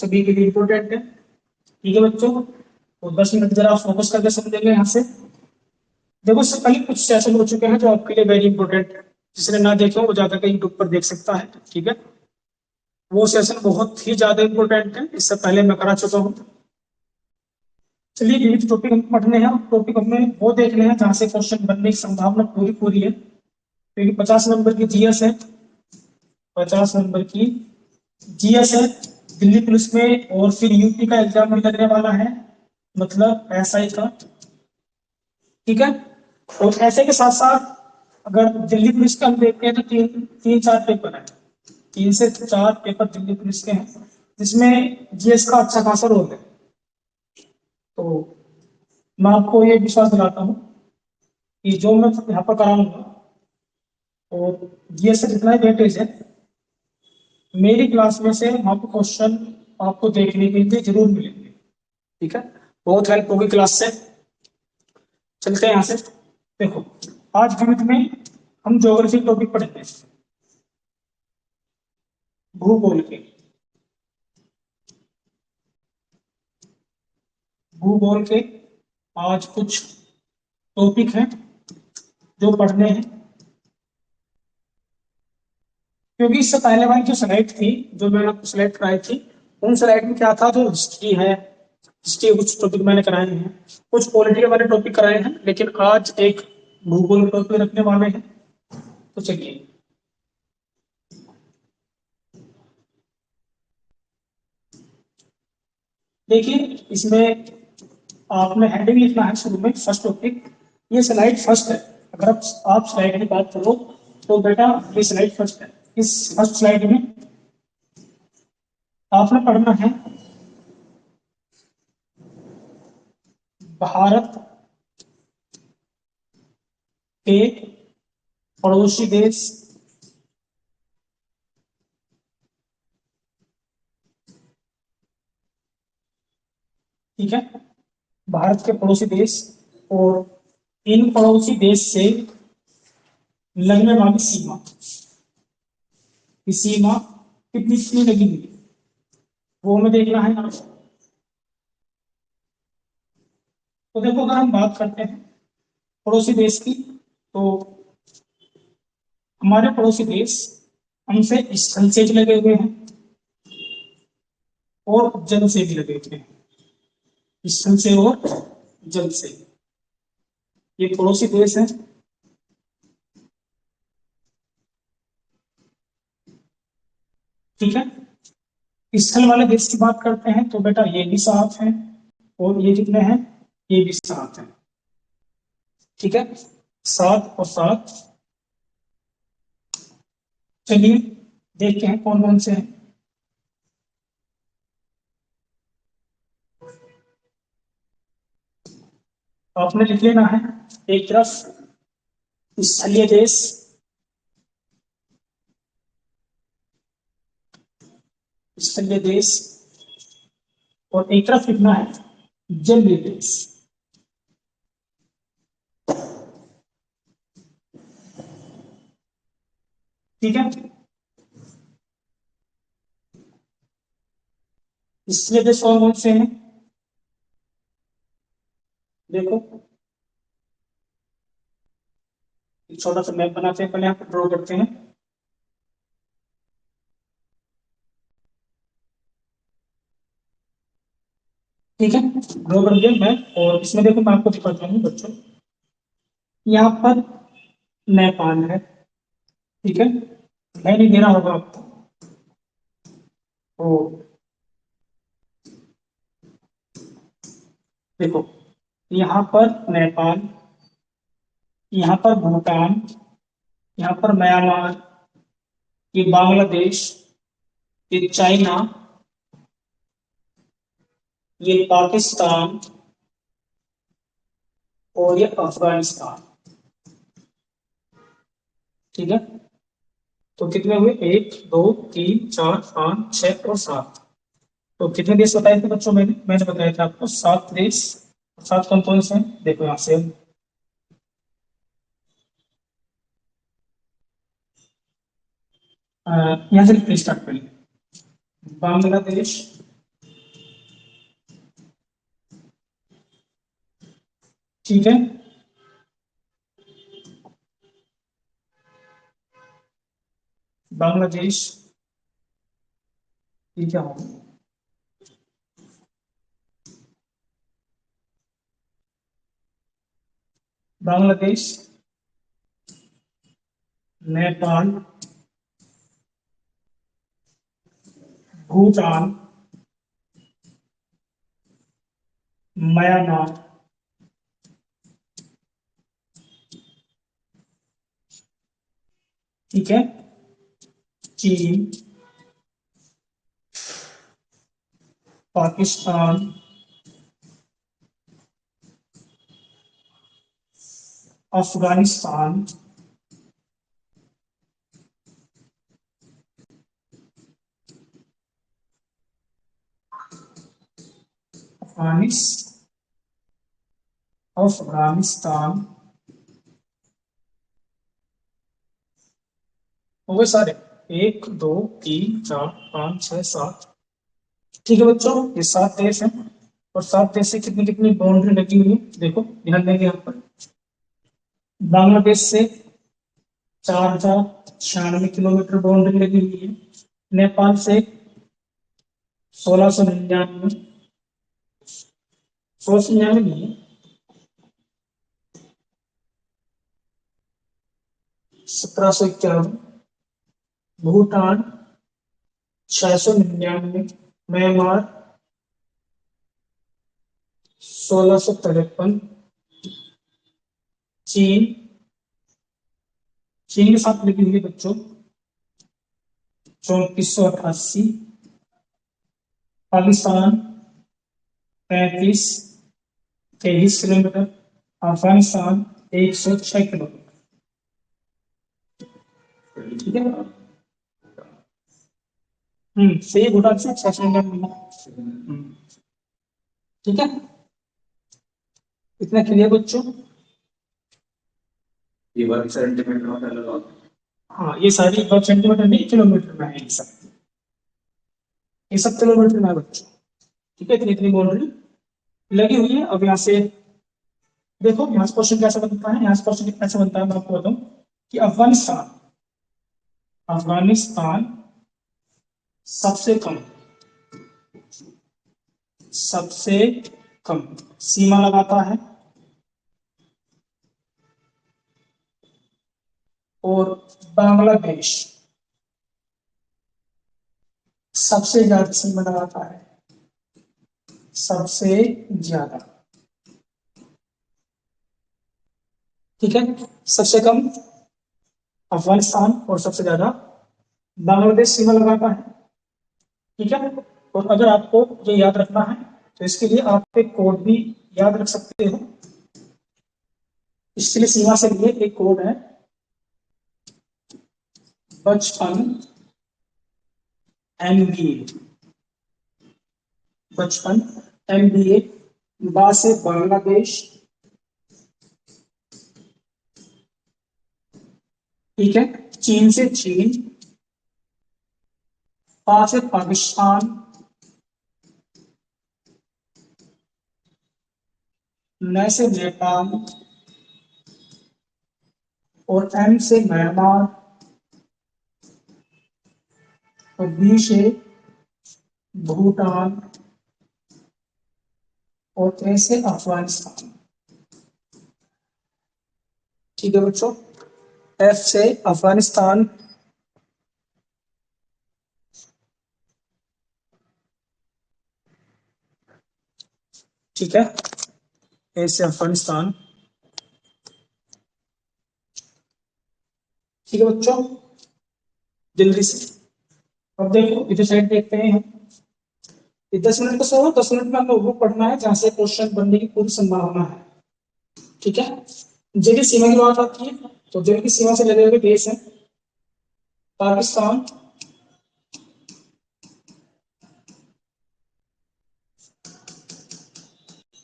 सभी के लिए इम्पोर्टेंट है। ठीक है बच्चों, तो 10 मिनट जरा फोकस करके समझेंगे यहाँ से। देखो इससे पहले कुछ सेशन हो चुके हैं जो आपके लिए वेरी इंपॉर्टेंट है, जिसने ना देखे हो वो जाकर के यूट्यूब पर देख सकता है। ठीक है, वो सेशन बहुत ही ज्यादा इंपॉर्टेंट है, इससे पहले मैं करा चुका हूँ। चलिए विविध टॉपिक हम पढ़ने हैं, टॉपिक हमें वो देखने हैं जहाँ से क्वेश्चन बनने की संभावना पूरी पूरी है, क्योंकि 50 नंबर की जीएस है, 50 नंबर की जीएस है दिल्ली पुलिस में, और फिर यूपी का एग्जाम भी लगने वाला है, मतलब एसआई का। ठीक है, और ऐसे के साथ साथ अगर दिल्ली पुलिस का हम देखते हैं तो तीन तीन चार पेपर है, 3 से 4 पेपर दिल्ली पुलिस के हैं, जिसमें जीएस का अच्छा खासा रोल है। तो मैं आपको ये विश्वास दिलाता हूँ कि जो मैं यहाँ पर कराऊंगा और जीएस से जितना ही वेटेज है, मेरी क्लास में से आपको क्वेश्चन आपको देखने के लिए जरूर मिलेंगे। ठीक है, बहुत हेल्प होगी क्लास से। चलते हैं यहाँ से। देखो आज गणित में हम ज्योग्राफी टॉपिक पढ़ेंगे, भूगोल के, भूगोल के आज कुछ टॉपिक हैं जो पढ़ने हैं। क्योंकि इससे पहले वाली जो स्लाइड थी, जो मैंने आपको स्लाइड कराई थी, उन स्लाइड में क्या था, जो हिस्ट्री है, हिस्ट्री के कुछ टॉपिक मैंने कराए हैं, कुछ पॉलिटिकल वाले टॉपिक कराए हैं, लेकिन आज एक भूगोल टॉपिक रखने वाले हैं। तो चलिए, देखिए इसमें आपने हेडिंग लिखना है शुरू में, फर्स्ट टॉपिक। ये स्लाइड फर्स्ट है, अगर आप स्लाइड की बात करो तो बेटा ये स्लाइड फर्स्ट है। इस फर्स्ट स्लाइड में आपने पढ़ना है भारत के पड़ोसी देश, ठीक है, भारत के पड़ोसी देश और इन पड़ोसी देश से लगने वाली सीमा, सीमा कितनी कितनी लगी हुई है, वो हमें देखना है ना। तो देखो अगर हम बात करते हैं पड़ोसी देश की, तो हमारे पड़ोसी देश हमसे स्थल से भी लगे हुए हैं और जल से भी लगे हुए हैं, स्थल से और जल से। ये पड़ोसी देश है। ठीक है, स्थल वाले देश की बात करते हैं तो बेटा ये भी साथ है, और ये कितने हैं, ये भी साथ है। ठीक है, 7 और 7। चलिए देखते हैं कौन कौन से हैं। आपने लिख लेना है, एक तरफ स्थलीय देश, स्थलीय देश, और एक तरफ लिखना है जलीय देश। ठीक है, स्थलीय देश कौन कौन से हैं, देखो एक छोटा सा मैप बनाते हैं, पहले यहाँ पर ड्रॉ करते हैं। ठीक है, ड्रॉ कर दिया मैप, और इसमें देखो मैं आपको दिखाता हूँ बच्चों, यहाँ पर नेपाल है। ठीक है, मैं नहीं दे रहा होगा आपको, तो देखो यहाँ पर नेपाल, यहाँ पर भूटान, यहाँ पर म्यांमार, ये बांग्लादेश, ये चाइना, ये पाकिस्तान, और ये अफगानिस्तान। ठीक है, तो कितने हुए, 1 2 3 4 5 6 और 7। तो कितने देश बताए थे बच्चों, मैंने बताया था आपको 7 देश। 7 कौन कौन से हैं, देखो यहाँ से यहाँ से स्टार्ट करेंगे। बांग्लादेश, ठीक है। बांग्लादेश, ये क्या होगा? बांग्लादेश, नेपाल, भूटान, म्यांमार, ठीक है, चीन, पाकिस्तान, अफगानिस्तान, अफगानिस्तान, हो गए सारे। एक, दो, तीन, चार, पाँच, छह, सात। ठीक है बच्चों, ये सात देश हैं। और सात देश से कितनी कितनी बाउंड्री लगी हुई है, देखो ध्यान देंगे यहाँ पर। बांग्लादेश से 4096 किलोमीटर बाउंड्री लगी हुई है। नेपाल से 1699, 1699 नहीं है, 1791। भूटान 699, म्यांमार 1653, चीन, चीन के साथ लगी हुई है बच्चों 3488, पाकिस्तान 3523 किलोमीटर, अफगानिस्तान 106 किलोमीटर। ठीक है। सही है, भूटान से 699। ठीक है, इतना क्लियर बच्चों? ये वर्ग सेंटीमीटर में अलग होता है। हाँ, ये सारी वर्ग सेंटीमीटर नहीं, किलोमीटर में है ये सब। ये सब किलोमीटर में है बच्चों। ठीक है, इतनी इतनी बाउंड्री लगी हुई है। अब यहाँ से देखो, यहाँ से क्वेश्चन कैसे बनता है, यहाँ से क्वेश्चन कैसे बनता है मैं आपको बताऊं कि अफगानिस्तान, अफगानिस्तान सबसे कम, सबसे कम सीमा लगाता है, और बांग्लादेश सबसे ज्यादा सीमा लगाता है, सबसे ज्यादा। ठीक है, सबसे कम अफगानिस्तान और सबसे ज्यादा बांग्लादेश सीमा लगाता है। ठीक है, और अगर आपको ये याद रखना है तो इसके लिए आप एक कोड भी याद रख सकते हो। इसके लिए सीमा से लिए एक कोड है 55 MBA, 55 MBA। बा से बांग्लादेश, ठीक है, चीन से चीन, पा से पाकिस्तान, न से नेपाल, और एम से म्यांमार, और बी से भूटान, और ए से अफगानिस्तान। ठीक है बच्चों, एफ से अफगानिस्तान, ठीक है, ए से अफगानिस्तान। ठीक है बच्चों, जल्दी से अब देखो इधर साइड देखते हैं हम। ये 10 मिनट का सो, 10 मिनट में हमें वो पढ़ना है जहां से क्वेश्चन बनने की पूरी संभावना है। ठीक है, जेडी सीमा की बात आती है तो जेडी की सीमा से लगे हुए देश है पाकिस्तान,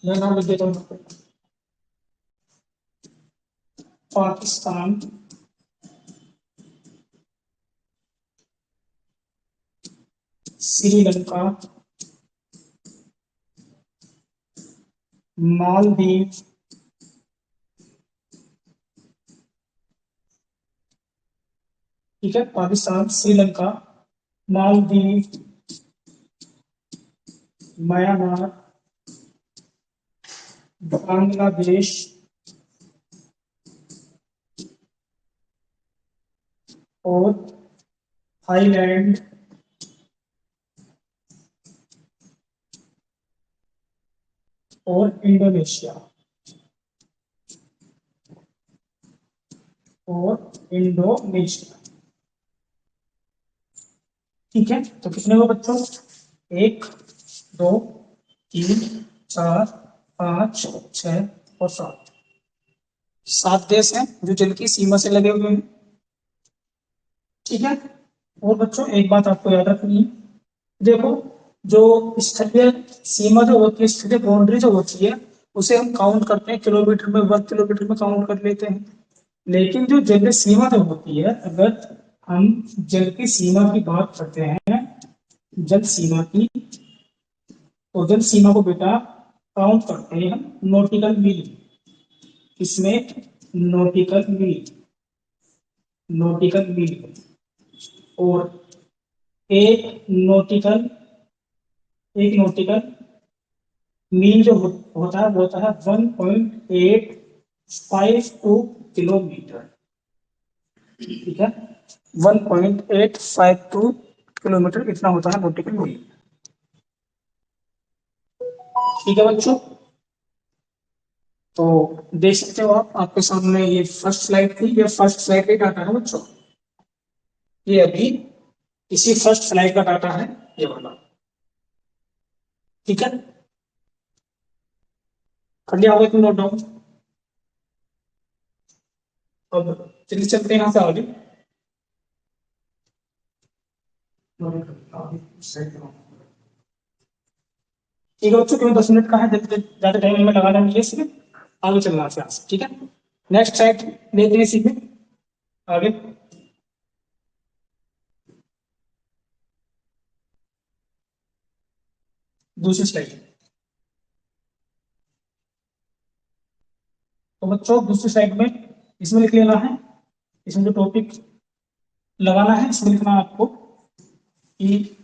मैं नाम लिख देता हूं, पाकिस्तान, श्रीलंका, मालदीव, ठीक है, पाकिस्तान, श्रीलंका, मालदीव, म्यांमार, बांग्लादेश और थाईलैंड और इंडोनेशिया और इंडोनेशिया। ठीक है, तो कितने हुए बच्चों? एक, दो, तीन, चार, पांच, छह और सात। सात देश हैं जो जल की सीमा से लगे हुए हैं। ठीक है, और बच्चों एक बात आपको याद रखनी है, देखो, जो स्थलीय सीमा जो होती है, स्थलीय बाउंड्री जो होती है, उसे हम काउंट करते हैं किलोमीटर में, वर्ग किलोमीटर में काउंट कर लेते हैं। लेकिन जो जल सीमा जो होती है, अगर हम जल की सीमा की बात करते हैं, जल सीमा की, तो जल सीमा को बेटा काउंट करते हैं हम नॉटिकल मील। इसमें नॉटिकल मील, नॉटिकल मील, और एक नॉटिकल मील जो होता है वो होता है 1.852 किलोमीटर। ठीक है, 1.852 किलोमीटर इतना होता है नॉटिकल मील। ठीक है बच्चों, तो देख सकते हो आप, आपके सामने ये फर्स्ट स्लाइड थी, ये फर्स्ट स्लाइड का डाटा है बच्चों। ये अभी इसी फर्स्ट स्लाइड का डाटा है, ये वाला। ठीक है, कर लिया होगा तुम नोट डाउन। अब चलिए चलते हैं यहाँ से आगे। ठीक है बच्चों, क्यों 10 मिनट का है, ज्यादा टाइम में लगाना नहीं है, सिर्फ आगे चलना है यहाँ से। ठीक है, नेक्स्ट साइड लेते हैं सीधे आगे। दूसरी स्लाइड। तो बच्चों दूसरी स्लाइड में इसमें लिख लेना है, इसमें जो टॉपिक लगाना है इसमें लिखना है आपको कि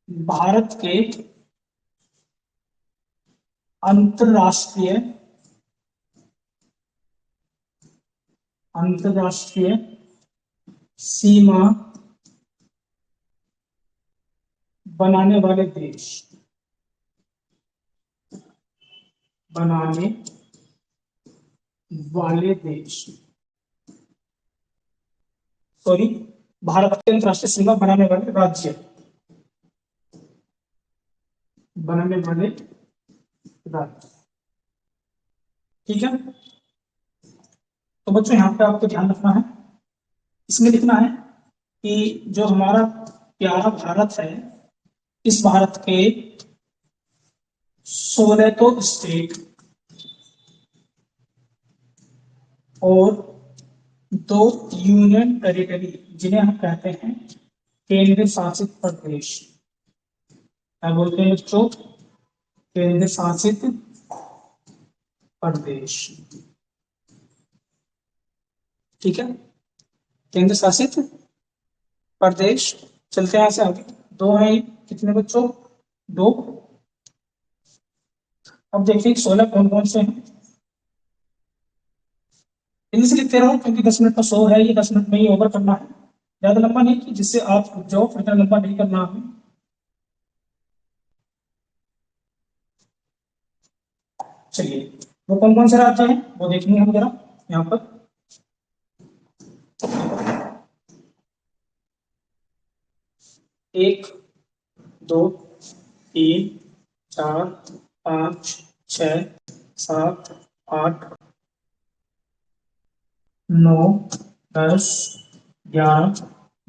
भारत के अंतरराष्ट्रीय अंतरराष्ट्रीय सीमा बनाने वाले देश, बनाने वाले देश, सॉरी, भारत के अंतरराष्ट्रीय सीमा बनाने वाले राज्य, बनाने वाले राज्य। ठीक है, तो बच्चों यहाँ पे आपको ध्यान रखना है, इसमें लिखना है कि जो हमारा प्यारा भारत है, इस भारत के 16 तो स्टेट और 2 यूनियन टेरिटरी, जिन्हें हम कहते हैं केंद्र शासित प्रदेश। क्या बोलते हैं बच्चों? केंद्र शासित प्रदेश। ठीक है, केंद्र शासित प्रदेश। चलते हैं यहाँ से आगे, दो है, कितने बच्चों? दो। अब देखिए 16 कौन कौन से हैं, इनमें से लिखते रहो, क्योंकि 10 मिनट का शो है, ये 10 मिनट में ही ओवर करना है, ज्यादा लंबा नहीं कि जिससे आप रुक जाओ, फिर इतना लंबा नहीं करना है। चलिए, वो कौन कौन से राज्य हैं वो देखेंगे हम जरा यहाँ पर। एक, दो, तीन, चार, पाँच, छ, सात, आठ, 9, 10, 11,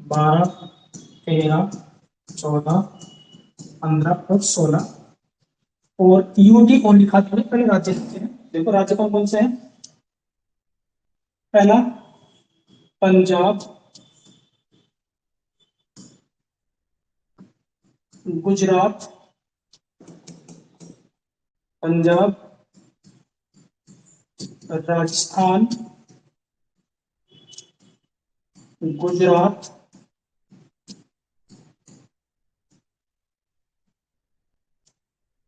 12, 13, 14, 15 और 16, और यूटी कौन लिखा तुमने? पहले राज्य लिखते हैं, देखो राज्य कौन कौन से हैं। पहला पंजाब, गुजरात, पंजाब, राजस्थान, गुजरात,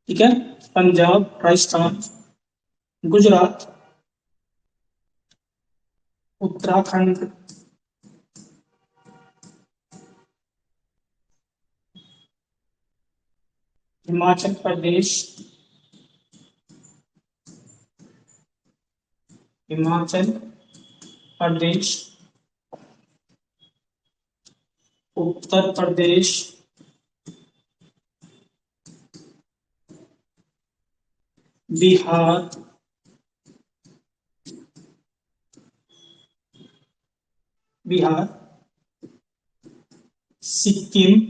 ठीक है, पंजाब, राजस्थान, गुजरात, उत्तराखंड, हिमाचल प्रदेश, हिमाचल प्रदेश, उत्तर प्रदेश, बिहार, बिहार, सिक्किम,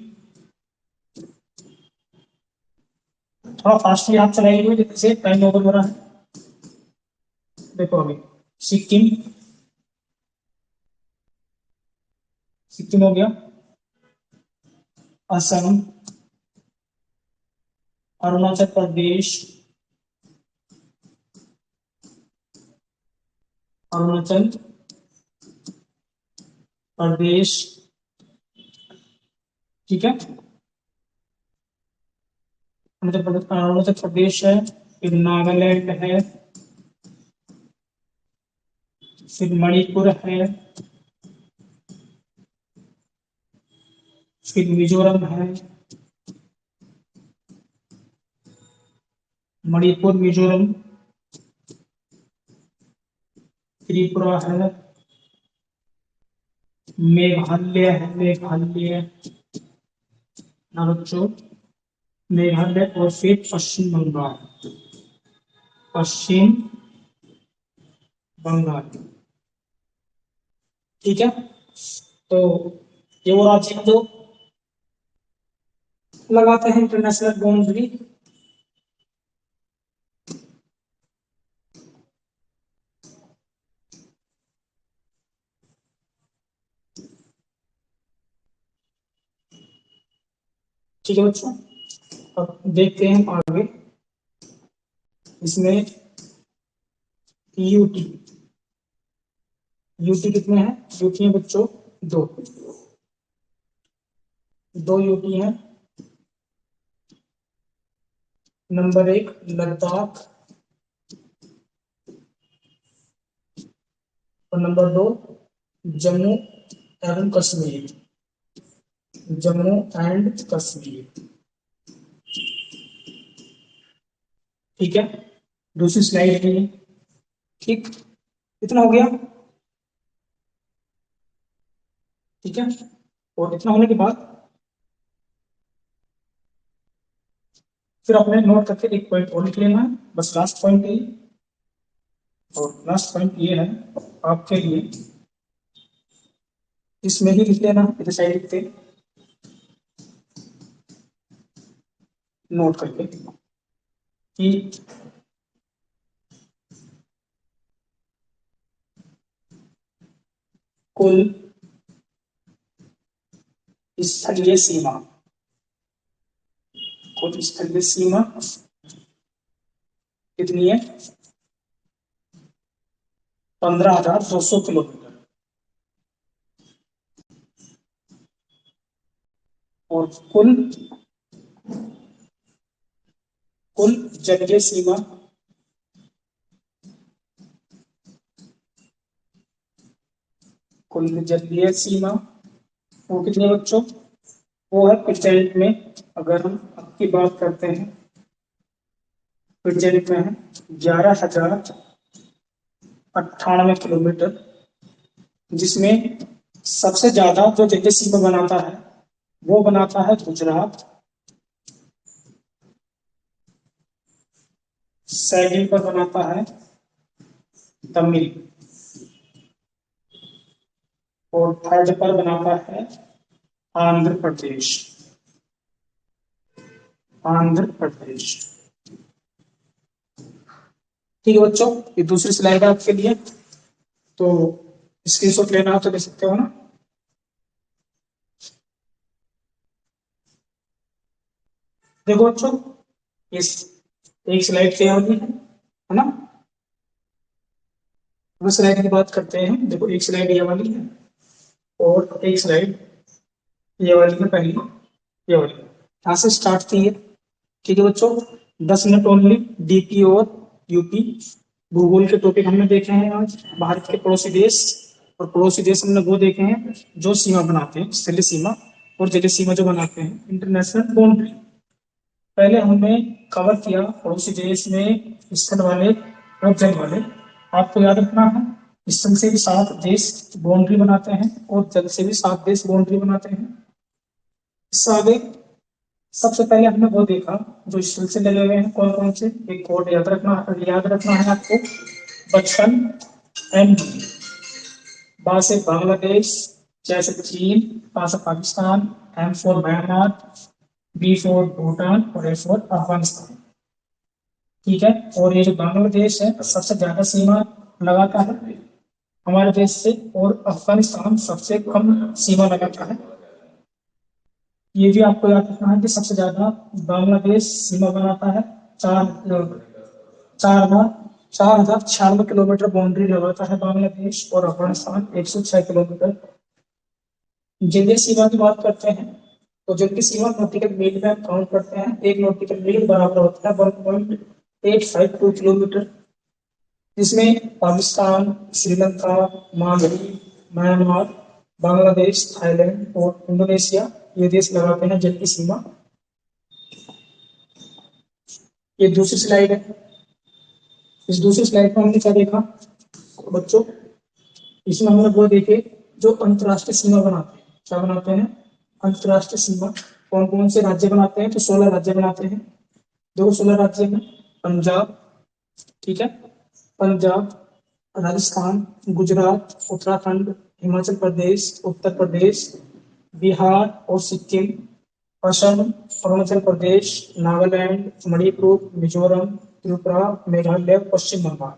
थोड़ा फास्टली आप चलाएंगे जैसे टाइम ओवर हो रहा है। देखो अभी सिक्किम, सिक्किम हो गया, असम, अरुणाचल प्रदेश, अरुणाचल प्रदेश, ठीक है, अरुणाचल प्रदेश है, फिर नागालैंड है, फिर मणिपुर है, फिर मिजोरम है, मणिपुर, मिजोरम, त्रिपुरा है, मेघालय है, मेघालय ना बच्चों, मेघालय, और फिर पश्चिम बंगाल, पश्चिम बंगाल, ठीक है। तो ये वो राज्य हैं जो लगाते हैं इंटरनेशनल बाउंड्री। ठीक है बच्चों, अब देखते हैं हम आगे इसमें यूटी, यूटी कितने हैं, यूटी है बच्चों दो, दो यूटी हैं। नंबर एक लद्दाख, और नंबर दो जम्मू एवं कश्मीर, जम्मू एंड कश्मीर, ठीक है। दूसरी स्लाइड है, ठीक, इतना हो गया, ठीक है। और इतना होने के बाद फिर अपने नोट करके एक पॉइंट और लिख लेना है, बस लास्ट पॉइंट है। और लास्ट पॉइंट ये है आपके लिए, इसमें ही लिख लेना, इधर साइड लिखते नोट करके कि कुल स्थलीय सीमा, कुल स्थलीय सीमा कितनी है, 15,200 किलोमीटर, और कुल कुल जलीय सीमा, कुल जलीय सीमा वो कितनी है बच्चों, वो है प्रेजेंट में, अगर हम अब की बात करते हैं, प्रेजेंट में है 11,098 किलोमीटर, जिसमें सबसे ज्यादा जो जलीय सीमा बनाता है वो बनाता है गुजरात, सेकंड पर बनाता है तमिल, और थर्ड पर बनाता है आंध्र प्रदेश, आंध्र प्रदेश, ठीक है बच्चों। ये दूसरी स्लाइड है आपके लिए, तो स्क्रीनशॉट लेना हो तो ले सकते हो ना। देखो बच्चों, इस एक स्लाइड तैयार होगी है ना, अब स्लाइड की बात करते हैं। देखो एक स्लाइड ये वाली है और एक स्लाइड ये वाली है, पहली ये वाली यहाँ से स्टार्ट थी ये। ठीक है बच्चों, 10 मिनट ओनली डीपी और यूपी भूगोल के टॉपिक हमने देखे हैं आज। भारत के पड़ोसी देश, और पड़ोसी देश हमने वो देखे हैं जो सीमा बनाते हैं, स्थलीय सीमा और जलीय सीमा जो बनाते हैं, इंटरनेशनल बाउंड्री। पहले हमने कवर किया पड़ोसी देश में स्थल वाले और जल वाले। आपको याद रखना है, स्थल से भी 7 देश बाउंड्री बनाते हैं और जल से भी 7 देश बाउंड्री बनाते हैं। इससे आगे सबसे पहले हमने वो देखा जो स्थल से लगे हुए हैं कौन कौन से। एक कोड याद रखना है आपको, बचपन एम, बा से बांग्लादेश, जैसे चीन, पा से Pakistan, M for Myanmar, B for Bhutan और ए फॉर अफगानिस्तान। ठीक है, और ये जो बांग्लादेश है सबसे ज्यादा सीमा लगाता है हमारे देश से, और अफगानिस्तान सबसे कम सीमा लगाता है। ये भी आपको याद रखना है कि सबसे ज्यादा बांग्लादेश सीमा बनाता है, 4,096 किलोमीटर बाउंड्री लगाता है बांग्लादेश, और अफगानिस्तान 106 किलोमीटर। जलीय सीमा की बात करते हैं तो जल की सीमा नॉटिकल मील में काउंट करते हैं। एक नॉटिकल मील बराबर होता है 1.852 किलोमीटर, जिसमें पाकिस्तान, श्रीलंका, मालदीव, म्यांमार, बांग्लादेश, थाईलैंड और इंडोनेशिया ये देश लगाते हैं जल की सीमा। ये दूसरी स्लाइड है। इस दूसरी स्लाइड में हमने क्या देखा बच्चों, इसमें हमने वो देखे जो अंतरराष्ट्रीय सीमा बनाते हैं। क्या बनाते हैं? अंतरराष्ट्रीय सीमा। कौन कौन से राज्य बनाते हैं? तो 16 राज्य बनाते हैं। देखो 16 राज्य में पंजाब, ठीक है, पंजाब, राजस्थान, गुजरात, उत्तराखंड, हिमाचल प्रदेश, उत्तर प्रदेश, बिहार और सिक्किम, असम, अरुणाचल प्रदेश, नागालैंड, मणिपुर, मिजोरम, त्रिपुरा, मेघालय, पश्चिम बंगाल।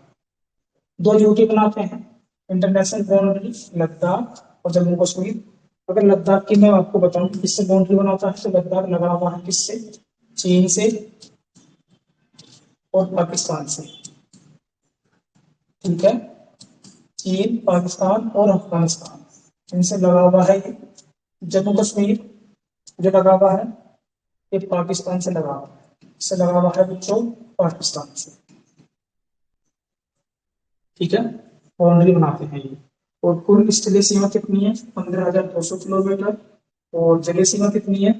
2 यूटी बनाते हैं इंटरनेशनल बाउंड्री, लद्दाख और जम्मू कश्मीर। अगर लद्दाख की मैं आपको बताऊं किससे बाउंड्री बनाता है, तो लद्दाख लगा हुआ है किससे? चीन से और पाकिस्तान से। ठीक है, चीन, पाकिस्तान और अफगानिस्तान इनसे लगा हुआ है। जम्मू कश्मीर जो लगा हुआ है ये पाकिस्तान से लगा हुआ है, इससे लगा हुआ है बच्चों पाकिस्तान से। ठीक है, बाउंड्री बनाते हैं ये। और कुल स्थलीय सीमा कितनी है? 15,200 किलोमीटर। और जलीय सीमा कितनी है?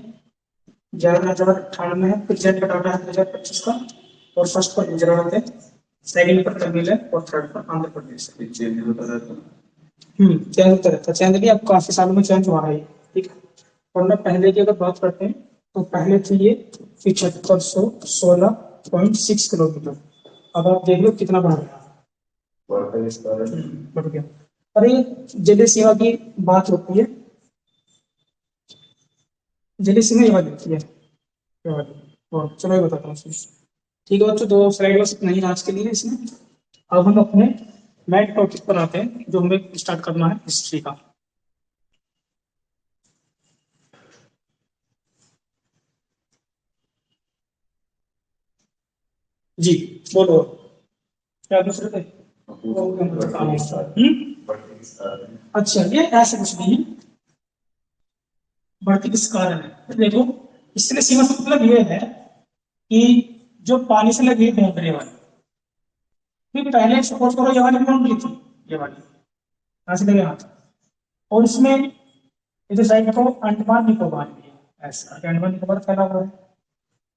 11,098 है। प्रेजेंट का डाटा है 2025 का। और फर्स्ट पर गुजरात है, सेकंड पर तमिल है और थर्ड पर आंध्र प्रदेश है। चेंज होता रहता है। चेंज होता रहता है। चेंज भी अब काफी सालों में चेंज हुआ है ये। ठीक है, और मैं पहले की अगर बात करते हैं तो पहले थी ये 7516.6 किलोमीटर। अब आप देख लो कितना बढ़ गया। बढ़ गया। अरे जलीय सीमा की बात होती है, जलीय सीमा ये वाली होती है, ये वाली। और चलो ये बताता हूँ। ठीक है बच्चों, 2 स्लाइड बस नहीं आज के लिए इसमें। अब हम अपने मेन टॉपिक पर आते हैं जो हमें स्टार्ट करना है, हिस्ट्री का। जी बोलो, क्या दूसरे थे? अच्छा, ये ऐसा कुछ नहीं है। बढ़ती किस कारण है? देखो, इसलिए सीमा से मतलब ये है कि जो पानी से लगी बाउंड्री वाली, फिर पहले सपोज करो ये वाली बाउंड्री थी, ये वाली यहाँ से लगे हाथ, और इसमें इधर साइड को अंडमान निकोबार भी है, ऐसा अंडमान निकोबार फैला हुआ है।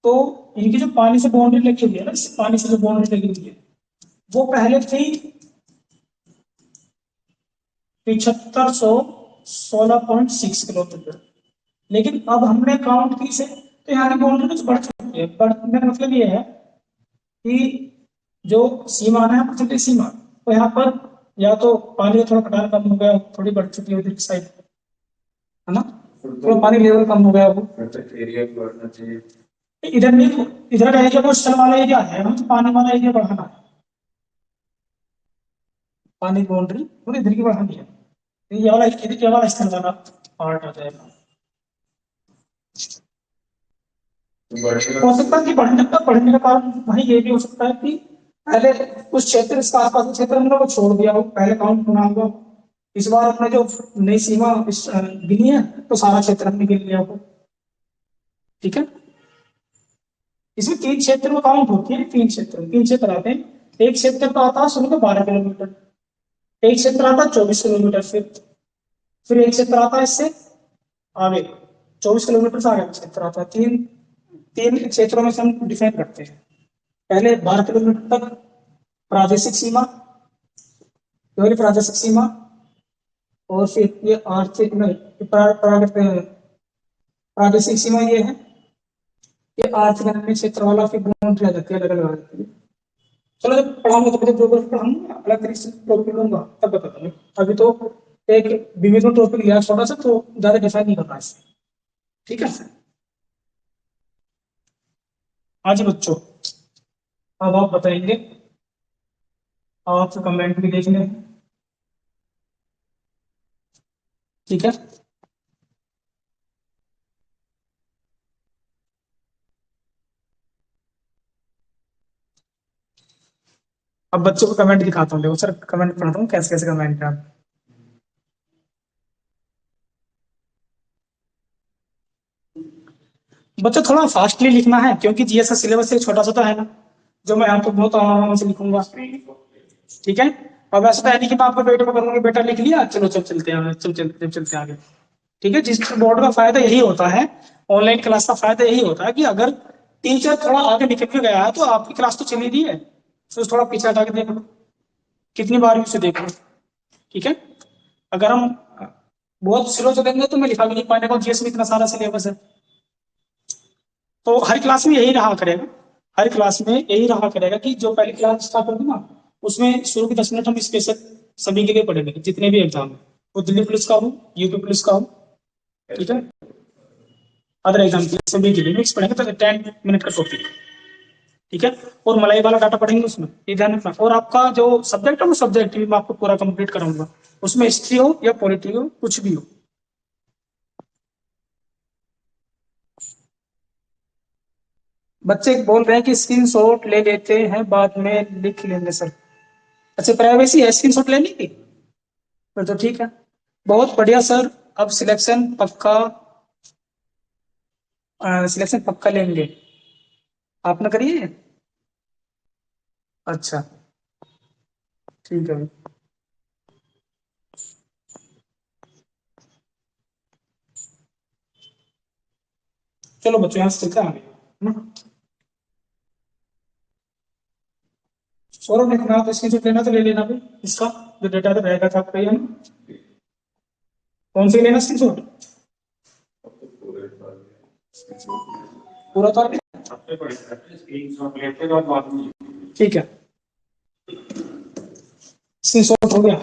तो इनकी जो पानी से बाउंड्री लगी हुई है ना, इस पानी से जो बाउंड्री लगी हुई है वो पहले थी 7516.6 किलोमीटर। लेकिन अब हमने काउंट की से तो यहाँ की बाउंड्री कुछ बढ़ चुकी है। मेरा मतलब ये है कि जो सीमा है पृथ्वी सीमा, तो यहाँ पर या तो पानी का थोड़ा कटान कम हो गया, थोड़ी बढ़ चुकी है उधर की साइड, है ना, थोड़ा पानी लेवल कम हो गया वो। एरिया बढ़ना चाहिए इधर नहीं, इधर एरिया को स्थल वाला एरिया है, हम तो पानी वाला एरिया बढ़ाना है। पानी बाउंड्री पूरी इधर की बढ़ानी है, ये वाला स्थल वाला पार्ट आ जाएगा। हो सकता है कि बढ़ने का कारण भाई ये भी हो सकता है कि पहले कुछ क्षेत्र, इसका आसपास के क्षेत्र हमने को छोड़ दिया हो, पहले काउंट होना होगा। इस बार अपने जो नई सीमा गिनी है तो सारा क्षेत्र हमने गिन लिया हो। ठीक है, इसमें तीन क्षेत्र में काउंट होती है, तीन क्षेत्र आते हैं। एक क्षेत्र तो आता है शुरू में 12 किलोमीटर, एक क्षेत्र आता है 24 किलोमीटर, फिर एक क्षेत्र आता है इससे आगे 24 किलोमीटर से आगे का क्षेत्र आता है। तीन तीन क्षेत्रों में से हम डिफाइन करते हैं। पहले 12 किलोमीटर तक प्रादेशिक सीमा, केवल प्रादेशिक सीमा, और फिर ये आर्थिक नहीं, प्रादेशिक सीमा ये है, ये आर्थिक अन्य क्षेत्र वाला फिर दोनों रह जाती है, अलग अलग आ जाती है। चलो जब पढ़ाऊंगा तो जो पढ़ाऊंगा अलग तरीके से टॉपिक लूंगा तब बता दूंगा। अभी तो एक विविध टॉपिक लिया छोटा सा, तो ज्यादा डिफाइन नहीं करना इससे। ठीक है, आज बच्चों अब आप बताएंगे, आप कमेंट भी देख लें। ठीक है, अब बच्चों को कमेंट दिखाता हूँ, देखो सर कमेंट पढ़ता हूँ कैसे कैसे कमेंट है। बच्चों थोड़ा फास्टली लिखना है, क्योंकि जीएस का सिलेबस एक छोटा सा तो है ना, जो मैं यहाँ पे बहुत आराम से लिखूंगा। ठीक है, अब ऐसा तो है नहीं कि मैं आपको बेटे को करूंगी बेटा लिख लिया चलो चल चलते हैं, चलते आगे। ठीक है, जिस बोर्ड का फायदा यही होता है, ऑनलाइन क्लास का फायदा यही होता है कि अगर टीचर थोड़ा आगे निकल भी गया है तो आपकी क्लास तो चली रही है, तो थोड़ा पीछे हटा के देख लो, कितनी बार भी उसे देख लो। ठीक है, अगर हम बहुत स्लो चलेंगे तो मैं लिखा भी नहीं पाने का, जीएस में इतना सारा सिलेबस है। तो हर क्लास में यही रहा करेगा, हर क्लास में यही रहा करेगा कि जो पहली क्लास स्टार्ट होगी ना, उसमें शुरू के 10 मिनट हम स्पेशल सभी के लिए पढ़ेंगे, जितने भी एग्जाम है, वो दिल्ली पुलिस का हो, यूपी पुलिस का हो, ठीक है, अदर एग्जाम के लिए सभी के लिए मिक्स पढ़ेंगे, तो 10 मिनट का टॉपिक। ठीक है, और मलाई वाला डाटा पढ़ेंगे उसमें, ये ध्यान रखना। और आपका जो सब्जेक्ट है वो सब्जेक्ट भी मैं आपको पूरा कंप्लीट कराऊंगा, उसमें हिस्ट्री हो या पॉलिटी हो कुछ भी हो। बच्चे बोल रहे हैं कि स्क्रीन शॉट ले लेते हैं बाद में लिख लेंगे सर। अच्छा, प्राइवेसी है स्क्रीन शॉट लेने की, फिर तो ठीक है, बहुत बढ़िया सर। अब सिलेक्शन पक्का लेंगे, आपने करिए। अच्छा, ठीक है। चलो बच्चों यहाँ से चलते हैं आगे, है ना। सौरभ लिखना तो स्क्रीन शॉट लेना तो ले लेना भी इसका, जो डेटा तो रहेगा था आपका, है ना। कौन सी लेना स्क्रीन शॉट, पूरा तो ठीक है, स्क्रीन शॉट हो गया।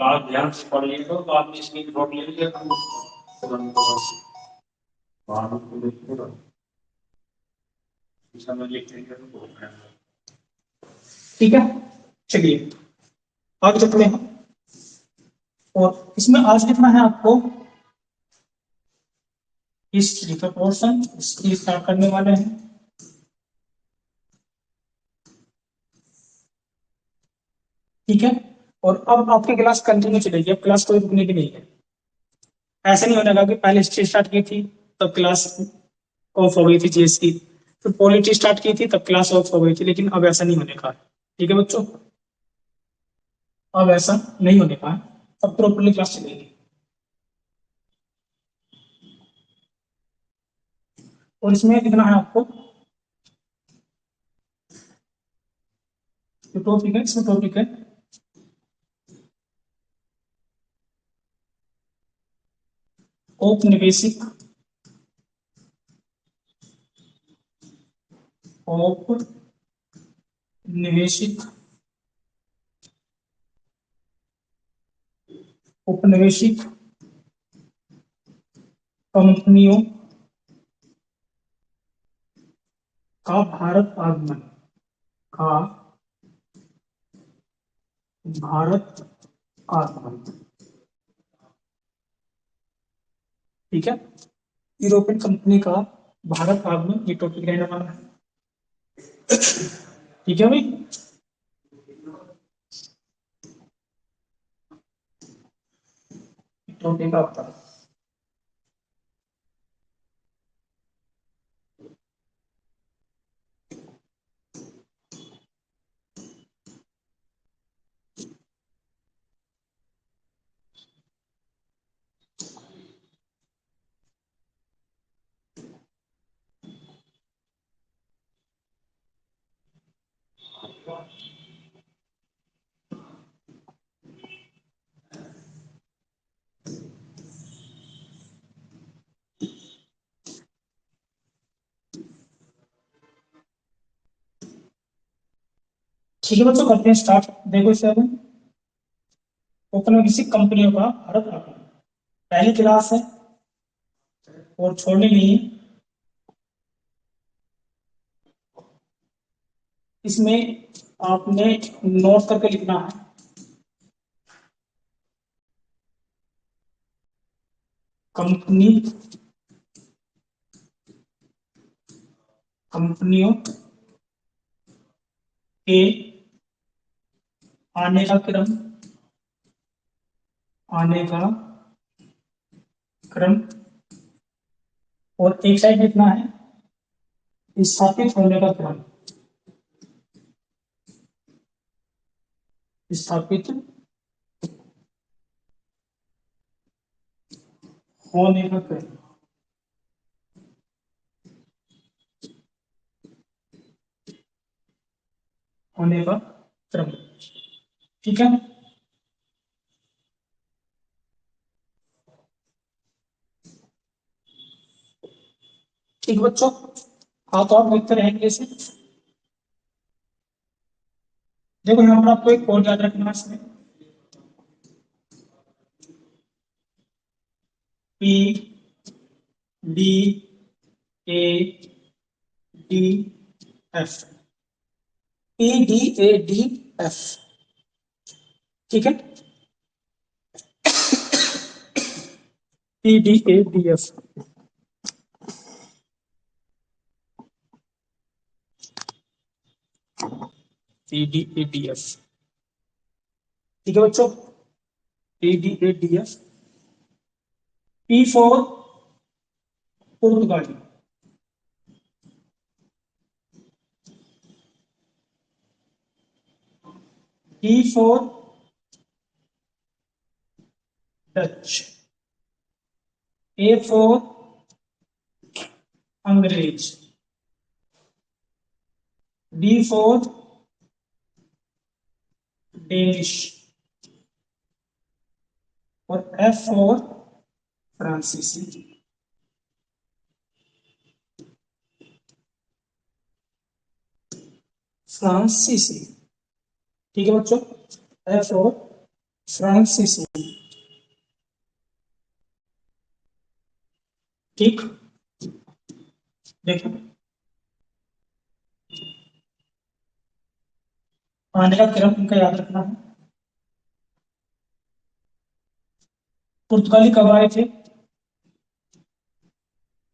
आप ध्यान से पढ़ लिए तो आपने स्क्रीन शॉट ले लिया ठीक है, चलिए आगे चलते हैं। और इसमें आज लिखना है आपको हिस्ट्री का पोर्शन, हिस्ट्री स्टार्ट करने वाले हैं। ठीक है, और अब आपकी क्लास कंटिन्यू चलेगी, अब क्लास कोई रुकने की नहीं है। ऐसा नहीं होने लगा कि पहले हिस्ट्री स्टार्ट की थी तब क्लास ऑफ हो गई थी जीएस की, फिर पॉलिटी स्टार्ट की थी तब क्लास ऑफ हो गई थी, लेकिन अब ऐसा नहीं होने का। ठीक है बच्चों, अब ऐसा नहीं होने का, अब प्रॉपरली क्लास चलेगी। और इसमें लिखना है आपको जो टॉपिक है, इसमें टॉपिक है औपनिवेशिक, औपनिवेशिक, औपनिवेशिक कंपनियों का भारत आगमन, का भारत आगमन। ठीक है, यूरोपियन कंपनी का भारत आगमन, ये टॉपिक रहने वाला है। ठीक है भाई। टोटे का होता है। ठीक है बच्चों, करते हैं स्टार्ट। देखो इसे अब, ओपन किसी कंपनियों का भारत आंकड़ा, पहली क्लास है और छोड़नी नहीं है। इसमें आपने नोट करके लिखना है। कंपनी, कंपनियों के आने का क्रम, आने का क्रम, और एक साइड लिखना है स्थापित होने का क्रम, स्थापित होने का क्रम, होने का क्रम। ठीक है, ठीक बच्चों, आप और देखते रहेंगे इसे। देखो यहाँ पर आपको एक कोड याद रखना है इसमें, P D A D F, P D A D F. ठीक है, P D A D F, P D A D F. ठीक है बच्चों, P D A D F. P for पुर्तगाली, D for Dutch, A for अंग्रेज, D for Danish, और F for फ्रांसीसी। फ्रांसीसी। ठीक है बच्चों, एफ फॉर फ्रांसीसी। ठीक, देखो आने का क्रम इनका याद रखना है। पुर्तगाली कब आए थे?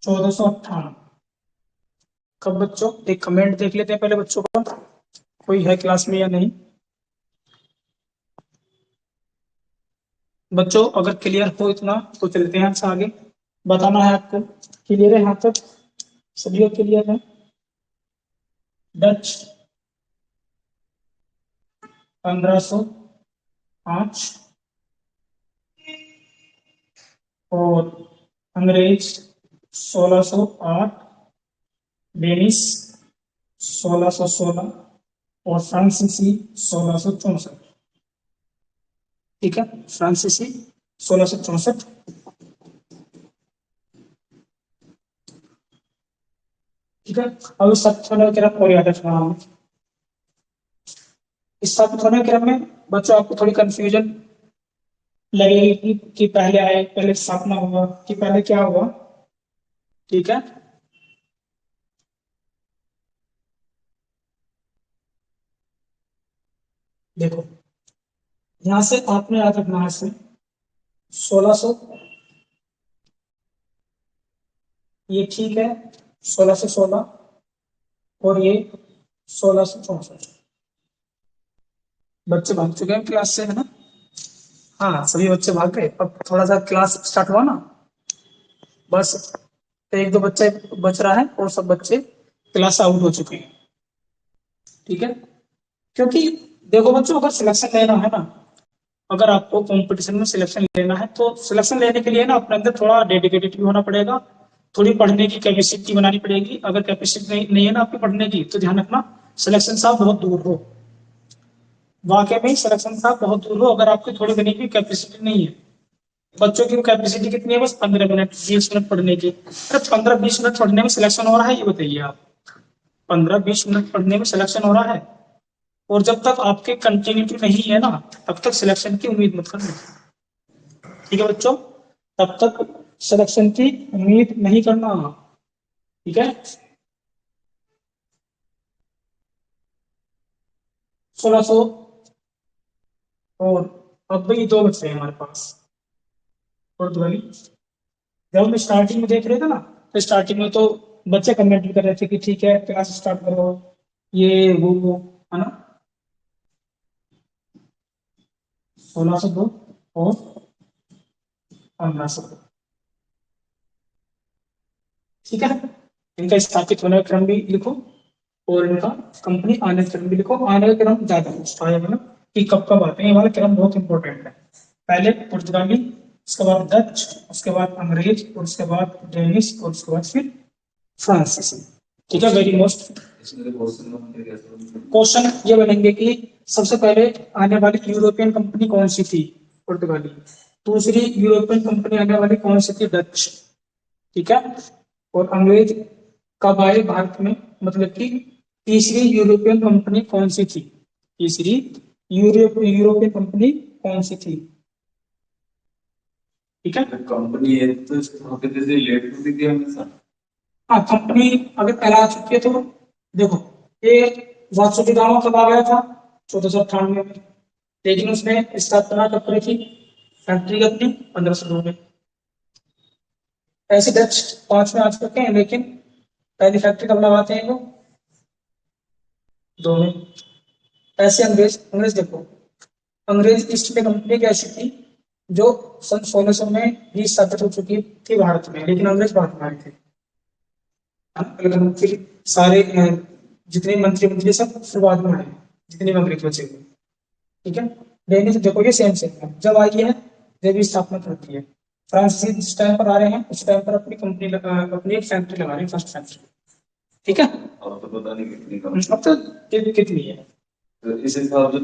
1458। कब बच्चों? एक कमेंट देख लेते हैं पहले बच्चों का, कोई है क्लास में या नहीं। बच्चों अगर क्लियर हो इतना तो चलते हैं अच्छा आगे। बताना है आपको, क्लियर है यहाँ तक? सभी को क्लियर है? डच 1505, और अंग्रेज 1608, डेनिस 1616, और फ्रांसीसी 1664। ठीक है, फ्रांसीसी 1664। ठीक है, अब इस स्थापित होने के क्रम और याद रखना है। स्थापित होने के क्रम में बच्चों आपको थोड़ी कंफ्यूजन लगेगी कि पहले आए, पहले स्थापना हुआ कि पहले क्या हुआ। ठीक है, देखो यहां से आपने याद रखना है इसमें 1600, ये ठीक है, 1616, और ये 1664 बच्चे भाग चुके हैं क्लास से, है ना? हाँ, सभी बच्चे भाग गए। अब थोड़ा सा क्लास स्टार्ट हुआ ना, बस एक दो बच्चे बच रहा है और सब बच्चे क्लास आउट हो चुके हैं। ठीक है, क्योंकि देखो बच्चों, अगर सिलेक्शन लेना है ना, अगर आपको कंपटीशन में सिलेक्शन लेना है तो सिलेक्शन लेने के लिए ना अपने अंदर थोड़ा डेडिकेटेड भी होना पड़ेगा, थोड़ी पढ़ने की कैपेसिटी बनानी पड़ेगी। अगर कैपेसिटी नहीं है ना आपकी पढ़ने की, तो ध्यान रखना सिलेक्शन साहब बहुत दूर हो। वाकई में सिलेक्शन साहब बहुत दूर हो, अगर आपकी थोड़ी बनी की कैपेसिटी नहीं है। बच्चों की कैपेसिटी कितनी है? बस 15 मिनट 20 मिनट पढ़ने की। अरे 15-20 मिनट पढ़ने में सिलेक्शन हो रहा है, ये बताइए आप। 15-20 मिनट पढ़ने में सिलेक्शन हो रहा है? और जब तक आपके कंटिन्यूटी नहीं है ना, तब तक सिलेक्शन की उम्मीद मत करना। ठीक है बच्चों, तब तक सिलेक्शन की उम्मीद नहीं करना। ठीक है, 1600। और अब भाई दो बच्चे हैं हमारे पास, पुर्तगाली। जब हम स्टार्टिंग में देख रहे थे ना, तो स्टार्टिंग में तो बच्चे कमेंट भी कर रहे थे कि ठीक है क्लास स्टार्ट करो, ये वो, है ना? 1602 और 1502। ठीक है, इनका स्थापित होने का क्रम भी लिखो और इनका कंपनी आने का क्रम भी लिखो। आने का क्रम ज्यादा पूछता है, मतलब कि कब कब आते हैं, ये वाला क्रम बहुत इंपॉर्टेंट है। पहले पुर्तगाली, उसके बाद डच, उसके बाद अंग्रेज, और उसके बाद डेनिश, और उसके बाद फिर फ्रांसीसी। ठीक है, वेरी मोस्ट क्वेश्चन ये बनेंगे कि सबसे पहले आने वाली यूरोपियन कंपनी कौन सी थी? पुर्तगाली। दूसरी यूरोपियन कंपनी आने वाली कौन सी थी? डच। ठीक है, और अंग्रेज कब आए भारत में, मतलब कि तीसरी यूरोपियन कंपनी कौन सी थी? तीसरी यूरोपियन कंपनी कौन सी थी? ठीक है, कंपनी है तो लेट होती थी हमेशा। हाँ, कंपनी अगर कहला चुकी है तो देखो, ये वात्सुकी गांव कब आ गया था? 1498 में। लेकिन उसने स्थापना कब करी थी फैक्ट्री अपनी? 1502 में। ऐसे डच 5 में आ चुके हैं, लेकिन पहली फैक्ट्री कब लगाते हैं वो? 2 में। ऐसे अंग्रेज अंग्रेज देखो, अंग्रेज ईस्ट इंडिया कंपनी एक ऐसी थी जो सन 1600 में ही स्थापित हो चुकी थी भारत में, लेकिन अंग्रेज बाद में आए थे। फिर सारे जितने मंत्री मंत्री सब फिर बाद में आए, जितने भी अंग्रेज बचे हुए। ठीक है, डेनिश देखो ये सेम सेम है, जब आई है जब भी स्थापना होती है। फ्रांसीसी जिस टाइम पर आ रहे हैं उस टाइम पर अपनी कंपनी अपनी एक फैक्ट्री लगा रहे हैं, फर्स्ट फैक्ट्री। ठीक है, अब तो पता नहीं कितनी अब तो कितनी है। तो इस हिसाब से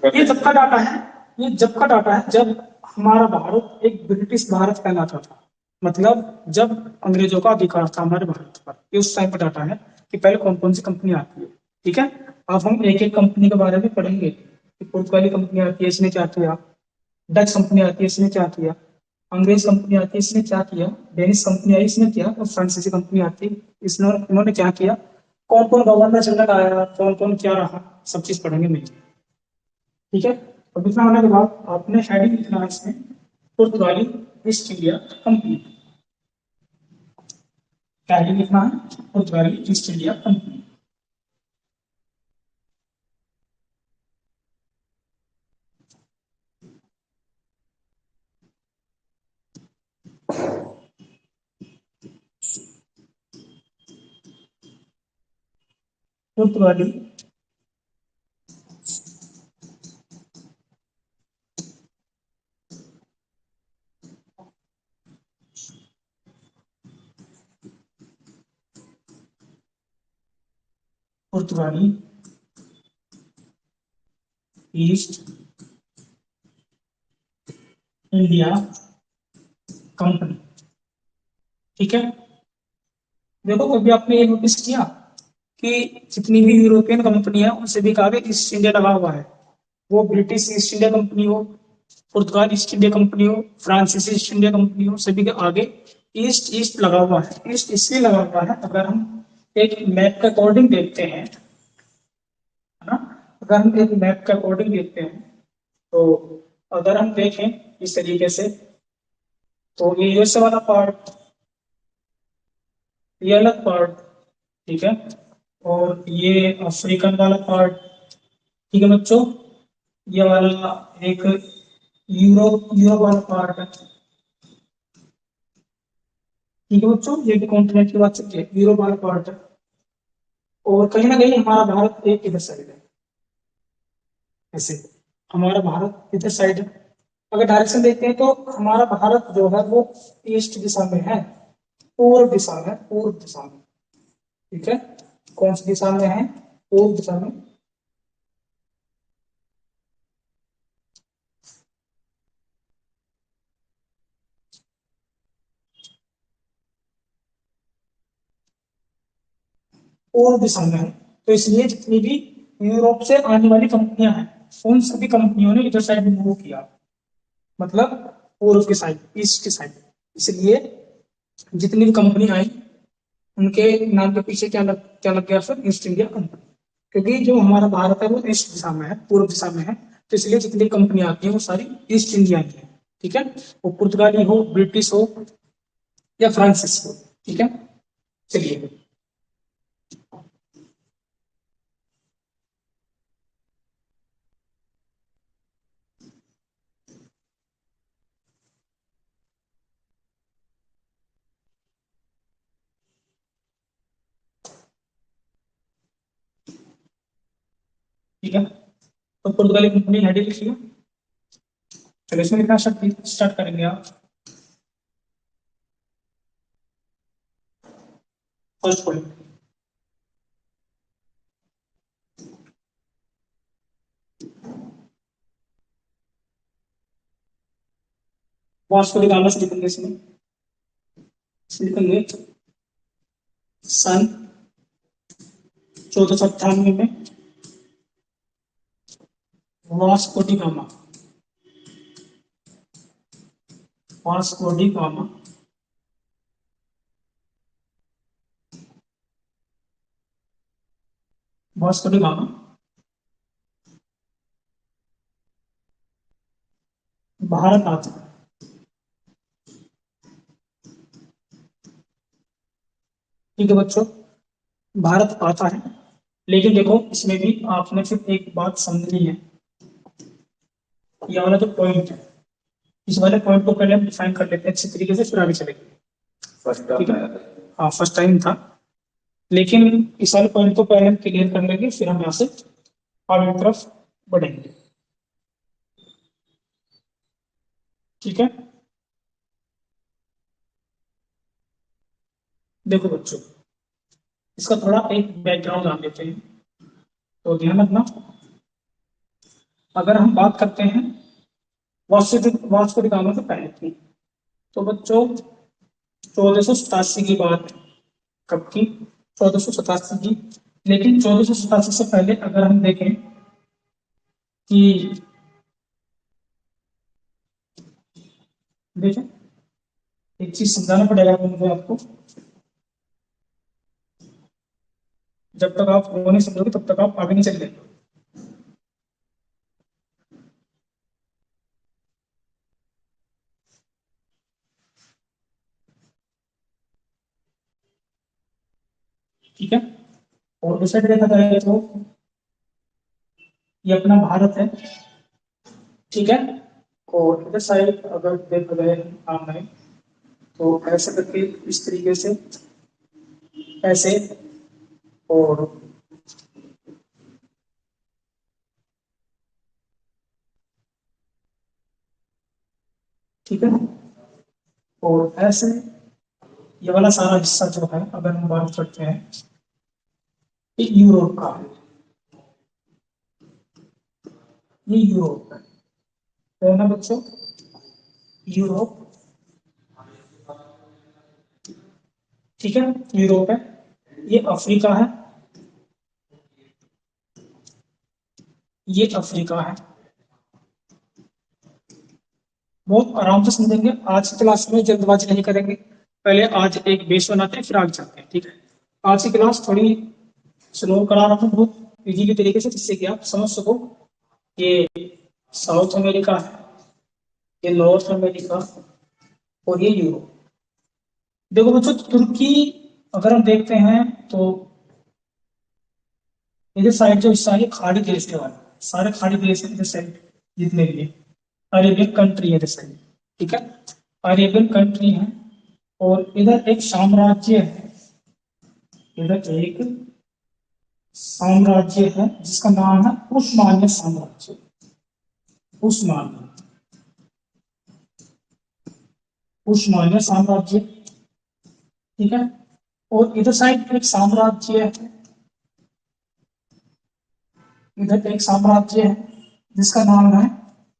ये जब का डाटा है, ये जब का डाटा है जब हमारा भारत एक ब्रिटिश भारत कहलाता था, मतलब जब अंग्रेजों का अधिकार था हमारे भारत पर, ये उस टाइम का डाटा है कि पहले कौन कौन सी कंपनी आती है। ठीक है, अब हम एक एक कंपनी के बारे में पढ़ेंगे कि पुर्तगाली कंपनी आती है, इसने क्या किया। डच कंपनी आती है, इसने क्या किया। अंग्रेज कंपनी आती है, इसने क्या किया। डेनिश कंपनी आई, इसने किया। और फ्रांसीसी कंपनी आती है, इसने इन्होंने क्या किया। कौन कौन गवर्नर जनरल आया, कौन कौन क्या रहा, सब चीज पढ़ेंगे मिलकर। ठीक है, अब इतना होने के बाद आपने हेडिंग लिखना है इसमें, पुर्तगाली ईस्ट इंडिया कंपनी। हेडिंग लिखना है पुर्तगाली ईस्ट इंडिया कंपनी। पुर्तगाली पुर्तगाली ईस्ट इंडिया कंपनी। ठीक है, देखो कभी आपने ये नोटिस किया कि जितनी भी यूरोपियन कंपनी है उनसे भी आगे ईस्ट इंडिया लगा हुआ है। वो ब्रिटिश ईस्ट इंडिया कंपनी हो, पुर्तगाल ईस्ट इंडिया कंपनी हो, फ्रांसीसी ईस्ट इंडिया कंपनी हो, सभी के आगे ईस्ट ईस्ट लगा हुआ है। ईस्ट इसलिए लगा हुआ है, अगर हम एक मैप के अकॉर्डिंग देखते हैं, है ना, अगर हम एक मैप के अकॉर्डिंग देखते हैं तो अगर हम देखें इस तरीके से, तो ये यूएसए वाला पार्ट, ये अलग पार्ट। ठीक है, और ये अफ्रीकन वाला पार्ट, ठीक है बच्चों। ये वाला एक यूरोप यूरोप वाला पार्ट है, ठीक है बच्चों। ये भी कॉन्टिनेंट की बात चलती है, यूरोप वाला पार्ट है। और कहीं ना कहीं हमारा भारत एक इधर साइड है, ऐसे हमारा भारत इधर साइड है। अगर डायरेक्शन देखते हैं तो हमारा भारत जो है वो ईस्ट दिशा में है, पूर्व दिशा में, पूर्व दिशा में, ठीक है। कौन सी दिशा में है? पूर्व दिशा में। पूर्व दिशा में है, तो इसलिए जितनी भी यूरोप से आने वाली कंपनियां हैं, उन सभी कंपनियों ने इधर साइड मूव किया, मतलब पूर्व की साइड, ईस्ट की साइड। इसलिए जितनी भी कंपनी आई, उनके नाम के पीछे क्या लग गया फिर? East India company. क्योंकि जो हमारा भारत है वो ईस्ट दिशा में है, पूर्व दिशा में है, तो इसलिए जितनी कंपनी आती है वो सारी ईस्ट इंडिया की है, ठीक है। वो पुर्तगाली हो, ब्रिटिश हो, या फ्रांसीसी हो, ठीक है। चलिए, ठीक है। तो पुर्तगाली कंपनी हेडिंग लिखिए। चलो इसमें लिखना स्टार्ट करेंगे आप। First point, Vasco D gamma से लिखेंगे इसमें, लिखेंगे सन 1498 में Vasco D gamma, Vasco D gamma Vasco D gamma Bharat आता है, ठीक है बच्चों। भारत आता है, लेकिन देखो इसमें भी आपने फिर एक बात समझनी है। ये वाला जो पॉइंट है, इस वाले पॉइंट को पहले हम डिफाइन कर लेते हैं अच्छी तरीके से, फिर आगे चलेंगे। फर्स्ट ठीक है, हाँ फर्स्ट टाइम था, लेकिन इस वाले पॉइंट को पहले हम क्लियर कर लेंगे, फिर हम यहाँ से आगे की तरफ बढ़ेंगे, ठीक है। देखो बच्चों, इसका थोड़ा एक बैकग्राउंड जान लेते हैं, तो ध्यान रखना। अगर हम बात करते हैं वास्को डी गामा से पहले की, तो बच्चों 1487 की बात, कब की? 1487 की। लेकिन 1487 से पहले अगर हम देखें कि, देखें, एक चीज समझाना पड़ेगा मुझे आपको। जब तक आप वो नहीं समझोगे तब तक आप आगे नहीं चल लेंगे, ठीक है। और दूसरा देखा जाए तो ये अपना भारत है, ठीक है। और इधर साइड अगर देखा जाए सामने, तो ऐसे करके इस तरीके से, ऐसे, और ठीक है, और ऐसे ये वाला सारा हिस्सा जो है, अगर हम बात करते हैं, ये यूरोप का है, ये यूरोप है ना बच्चों? यूरोप, ठीक है, यूरोप है। ये अफ्रीका है, ये अफ्रीका है। बहुत आराम से समझेंगे, आज की क्लास में जल्दबाजी नहीं करेंगे। पहले आज एक बेस बनाते हैं, फिर आगे चलते हैं, ठीक है। आज की क्लास थोड़ी स्लो करा रहा हूँ, बहुत इजीली तरीके से, जिससे कि आप समझ सको। ये साउथ अमेरिका है, ये नॉर्थ अमेरिका, और ये यूरोप। देखो बच्चों, तुर्की अगर हम देखते हैं तो इधर साइड जो हिस्सा है खाड़ी देश के वाले, सारे खाड़ी देश है इधर साइड जितने भी अरेबियन कंट्री है इधर साइड, ठीक है, अरेबियन कंट्री है। और इधर एक साम्राज्य है, इधर एक साम्राज्य है जिसका नाम है उस्मानिया साम्राज्य, उस्मानिया, उस्मानिया साम्राज्य, ठीक है। और इधर साइड एक साम्राज्य है, इधर एक साम्राज्य है जिसका नाम है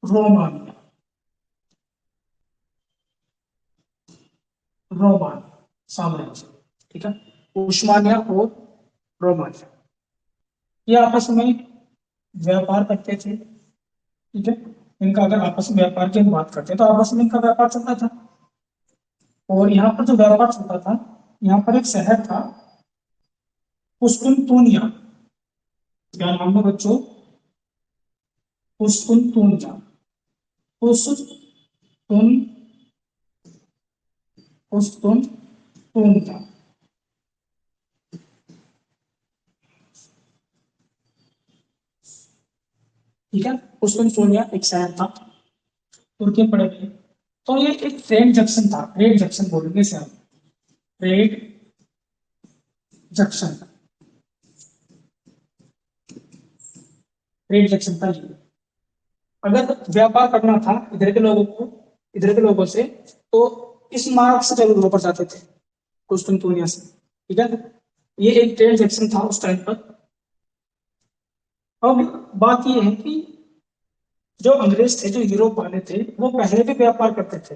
रोमानिया, रोमानिया साम्राज्य, ठीक है, उस्मानिया और रोमानिया। ये आपस में व्यापार करते थे, ठीक है। इनका अगर आपस में व्यापार की हम बात करते हैं तो आपस में इनका व्यापार चलता था। और यहाँ पर जो व्यापार चलता था, यहाँ पर एक शहर था कुस्तुनतुनिया, क्या नाम है बच्चों, कुस्तुनतुनिया, कुस्तुन कुस्तुनतुनिया, ठीक है। कुस्तुनतुनिया एक शहर था तुर्की पड़े हुए। तो ये एक ट्रेड जंक्शन था, ट्रेड जंक्शन बोलेंगे इसे हम, ट्रेड जंक्शन, ट्रेड जंक्शन था ये। अगर व्यापार करना था इधर के लोगों को, इधर के लोगों से, तो इस मार्ग से जरूर होकर जाते थे कुस्तुनतुनिया से, ठीक है। ये एक ट्रेड जंक्शन था उस टाइम पर। अब बात ये है कि जो अंग्रेज थे, जो यूरोप वाले थे, वो पहले भी व्यापार करते थे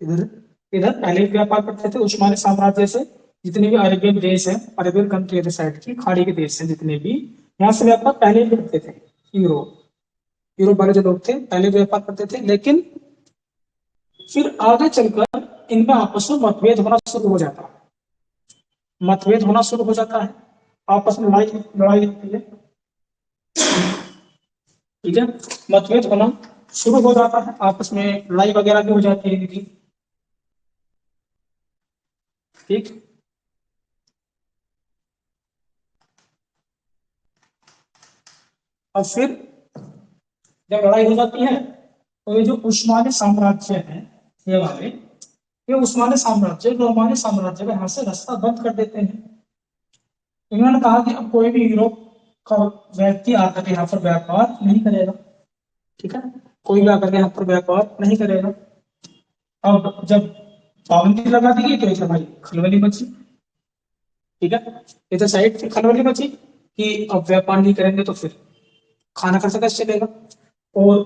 इधर, इधर पहले भी व्यापार करते थे उस्मानी साम्राज्य से। जितने भी अरेबियन देश है, अरेबियन कंट्री साइड की खाड़ी के देश है जितने भी, यहाँ से व्यापार पहले भी करते थे। यूरोप, यूरोप वाले जो लोग थे पहले भी व्यापार करते थे, लेकिन फिर आगे चलकर इनमें आपस में मतभेद होना शुरू हो जाता है, मतभेद होना शुरू हो जाता है, आपस में लड़ाई लड़ाई होती है, ठीक है। मतभेद होना शुरू हो जाता है, आपस में लड़ाई वगैरह भी हो जाती है इनकी, ठीक। और फिर जब लड़ाई हो जाती है तो ये जो उस्मानी साम्राज्य है, ये वाले, ये उस्मानी साम्राज्य रोमानी साम्राज्य का यहाँ से रास्ता बंद कर देते हैं। इन्होंने कहा कि अब कोई भी यूरोप का व्यक्ति आकर यहाँ पर व्यापार नहीं करेगा, ठीक है, कोई भी आकर यहाँ पर व्यापार नहीं करेगा। अब जब पाबंदी लगा दी तो इधर भाई खलबली मची, ठीक है, इधर साइड फिर खलबली मची कि अब व्यापार नहीं करेंगे तो फिर खाना खर्चा कैसे चलेगा। और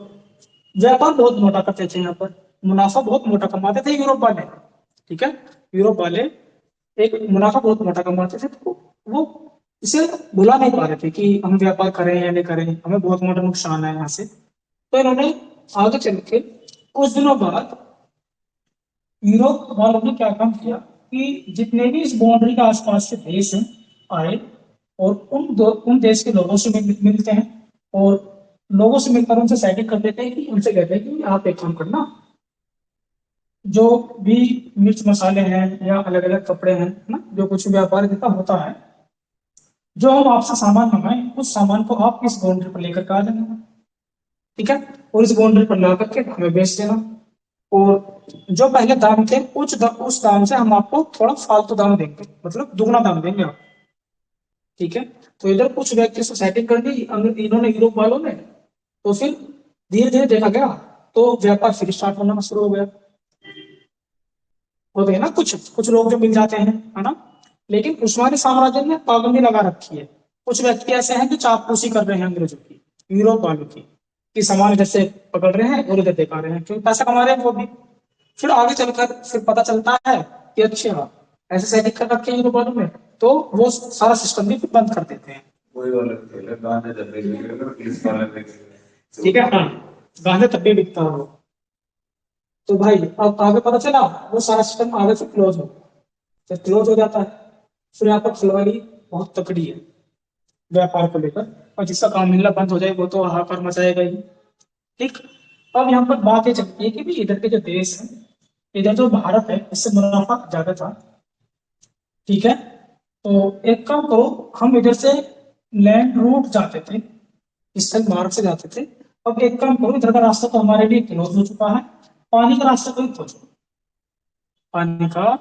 व्यापार बहुत मोटा करते थे यहाँ पर, मुनाफा बहुत मोटा कमाते थे यूरोप वाले, ठीक है। यूरोप वाले एक मुनाफा बहुत मोटा कमाते थे, तो वो इसे भुला नहीं पा रहे थे कि हम व्यापार करें या नहीं करें, हमें बहुत मोटा नुकसान है यहाँ से। तो इन्होंने आगे चल के कुछ दिनों बाद यूरोप वालों ने क्या काम किया कि जितने भी इस बाउंड्री के आसपास के देश हैं आए, और उन देश के लोगों से मिलते हैं, और लोगों से मिलकर उनसे सेटिंग कर देते हैं कि उनसे कहते हैं कि आप एक काम करना, जो भी मिर्च मसाले हैं या अलग अलग कपड़े हैं ना, जो कुछ व्यापार का होता है, जो हम आपसे सामान मंगाएं उस सामान को आप इस बाउंड्री पर लेकर के आ जाना, ठीक है, और इस बाउंड्री पर ला करके हमें बेच देना। और जो पहले दाम थे उस दाम से हम आपको थोड़ा फालतू दाम देंगे, मतलब दुगना दाम देंगे आप, ठीक है। तो इधर कुछ व्यक्ति से सेटिंग कर दी इन्होंने यूरोप वालों ने, तो फिर धीरे धीरे देखा गया तो व्यापार फिर स्टार्ट होना शुरू हो गया। हो गए ना कुछ कुछ लोग जो मिल जाते हैं, है ना। लेकिन उस्मानी साम्राज्य ने पाबंदी लगा रखी है, कुछ व्यक्ति ऐसे हैं जो चापलूसी कर रहे हैं अंग्रेजों की, यूरोप वालों की, कि सामान इधर से पकड़ रहे हैं और इधर दिखा रहे हैं क्योंकि पैसा कमा रहे हैं वो भी। फिर आगे चलकर फिर पता चलता है कि अच्छा ऐसे सेटिंग कर रखे हैं यूरोप वालों में, तो वो सारा सिस्टम भी फिर बंद कर देते हैं। वही वाला खेल है, गाने जब भी पुलिस वाले देखेंगे। ठीक है, हाँ, गाने तब भी बिकता है वो। तो भाई अब आगे पता चला वो सारा सिस्टम आगे से क्लोज हो, जब क्लोज हो जाता है फिर यहाँ पर खलवाली बहुत तकड़ी है व्यापार को लेकर, और जिसका काम मिलना बंद हो जाए वो तो हाहाकार मचाएगा ही, ठीक। अब यहाँ पर बात ये चलती है कि भी इधर के जो देश है, इधर जो भारत है इससे मुनाफा ज्यादा था, ठीक है। तो एक काम करो, हम इधर से लैंड रूट जाते थे, स्थल मार्ग से जाते थे। अब एक काम करो, इधर का रास्ता तो हमारे लिए क्लोज हो चुका है, पानी का रास्ता कोई खोजो, पानी का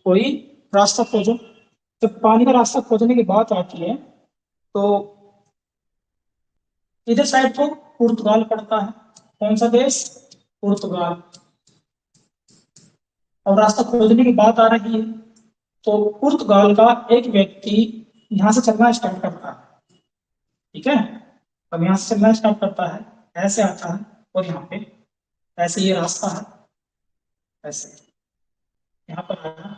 कोई रास्ता खोजो। जब पानी का रास्ता खोजने की बात आती है तो इधर साइड को पुर्तगाल पड़ता है। कौन सा देश? पुर्तगाल। और रास्ता खोजने की बात आ रही है तो पुर्तगाल का एक व्यक्ति यहां से चलना स्टार्ट करता है। ठीक है, अब यहां से चलना स्टार्ट करता है, ऐसे आता है और यहाँ पे ऐसे ये रास्ता है, ऐसे यहाँ पर आया।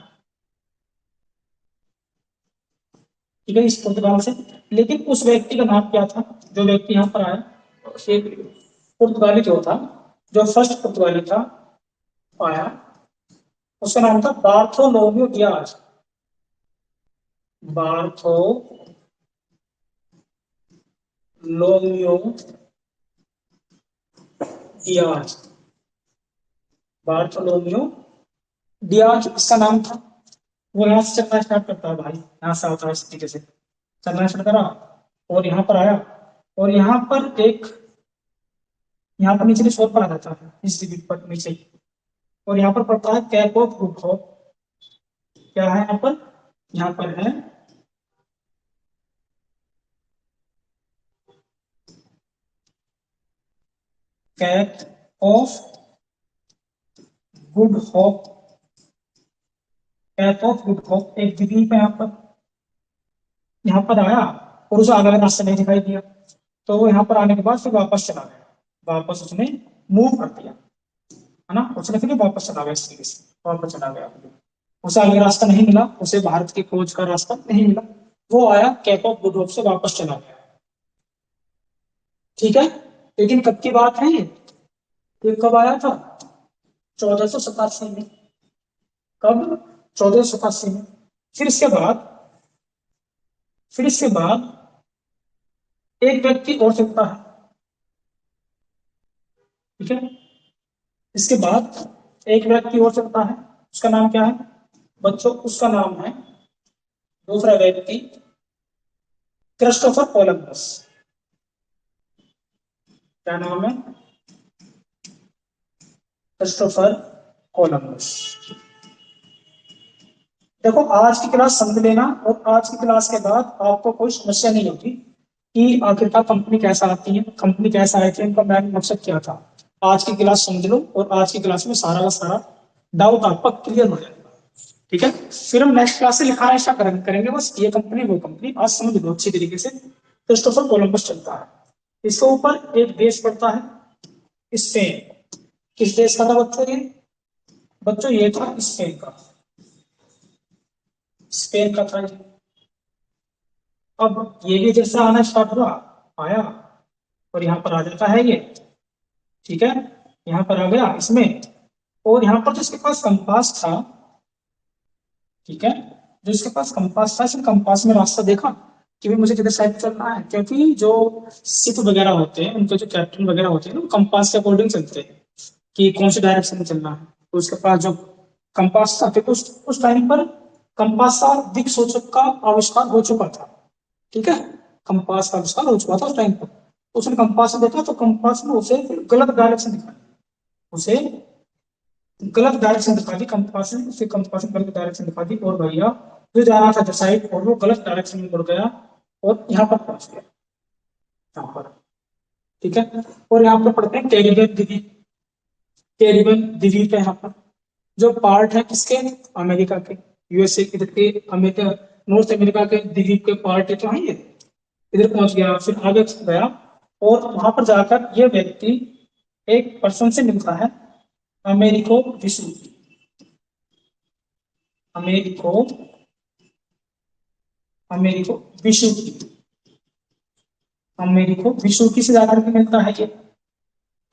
ठीक है, इस पुर्तगाल से। लेकिन उस व्यक्ति का नाम क्या था जो व्यक्ति यहाँ पर आया? एक पुर्तगाली जो था, जो फर्स्ट पुर्तगाली था आया, उसका नाम था Bartholomew Diaz. Bartholomew Diaz. Bartholomew Diaz इसका नाम था। वो यहाँ से चलना स्टार्ट करता है भाई, यहाँ से आता है इस तरीके से चलना स्टार्ट करा और यहाँ पर आया। और यहाँ पर एक, यहाँ पर नीचे शोर पर आ जाता है इस द्वीप पर नीचे। और यहाँ पर पड़ता है कैप ऑफ गुड होप। क्या है यहाँ पर? यहाँ पर है cap of good hope. Cap of good hope एक द्वीप है यहाँ पर। यहाँ पर आया और उसे आगे का रास्ता नहीं दिखाई दिया, तो वो यहाँ पर आने के बाद फिर वापस चला गया। वापस उसने मूव कर दिया, है ना, उसने फिर वापस चला गया, इस तरीके से वापस चला गया। उसे आगे रास्ता नहीं मिला, उसे भारत की खोज का रास्ता नहीं मिला, वो आया कैप ऑफ गुड होप से वापस चला गया। ठीक है, लेकिन कब की बात है ये कब आया था? 1487 में। कब? 1487 में। फिर इसके बाद फिर इसके बाद एक व्यक्ति और चलता है। ठीक है, इसके बाद एक व्यक्ति और चलता है, उसका नाम क्या है बच्चों? उसका नाम है, दूसरा व्यक्ति, क्रिस्टोफर कोलंबस। क्या नाम है? Christopher Columbus. देखो, आज की क्लास समझ लेना और आज की क्लास के बाद आपको कोई समस्या नहीं होगी कि आखिरकार कंपनी कैसा आती है, कंपनी कैसा आई थी, इनका मेन मकसद क्या था। आज की क्लास समझ लो और आज की क्लास में सारा का सारा डाउट आपका क्लियर हो जाएगा। ठीक है, फिर हम नेक्स्ट क्लास से लिखाना ऐसा करेंगे, बस ये कंपनी वो कंपनी आज समझ लो अच्छी तरीके से। क्रिस्टोफर कोलंबस चलता है, इसके ऊपर एक देश पड़ता है स्पेन। किस देश का था बच्चों ये? बच्चों ये था स्पेन का। स्पेन का था ये। अब ये भी जैसा आना स्टार्ट हुआ, आया और यहाँ पर आ जाता है ये। ठीक है, यहाँ पर आ गया इसमें, और यहाँ पर जो इसके पास कंपास था, ठीक है, जो इसके पास कंपास था, इसने कंपास में रास्ता देखा कि भी मुझे किधर साइड चलना है, क्योंकि जो शिप वगैरह होते हैं उनके जो कैप्टन वगैरह होते हैं ना, कंपास के अकॉर्डिंग चलते हैं कि कौन से डायरेक्शन में चलना है। तो उसके पास जो कंपास था, फिर उस टाइम पर कंपास का दिक सूचक का आविष्कार हो चुका था। ठीक है, कंपास का आविष्कार हो चुका था उस टाइम पर। उसने कंपास से देखा तो कंपास ने उसे गलत डायरेक्शन दिखाई, उसे गलत डायरेक्शन दिखा दी कंपास ने, उसे कंपास ने गलत डायरेक्शन दिखा दी और भैया जो जाना था साइड, और वो गलत डायरेक्शन में मुड़ गया और यहाँ पर पहुंच गया, यहाँ पर। ठीक है, और यहाँ पर पढ़ते हैं कैरिबियन द्वीप। कैरिबियन द्वीप है यहाँ पर, जो पार्ट है किसके? अमेरिका के, यूएसए इधर के, अमेरिका, नॉर्थ अमेरिका के द्वीप के पार्ट है तो है ये। इधर पहुंच गया, फिर आगे गया और वहां पर जाकर ये व्यक्ति एक पर्सन से मिलता है, अमेरिको विसुकी। अमेरिको अमेरिको विसुकी। अमेरिको विसुकी से जाकर के मिलता है ये।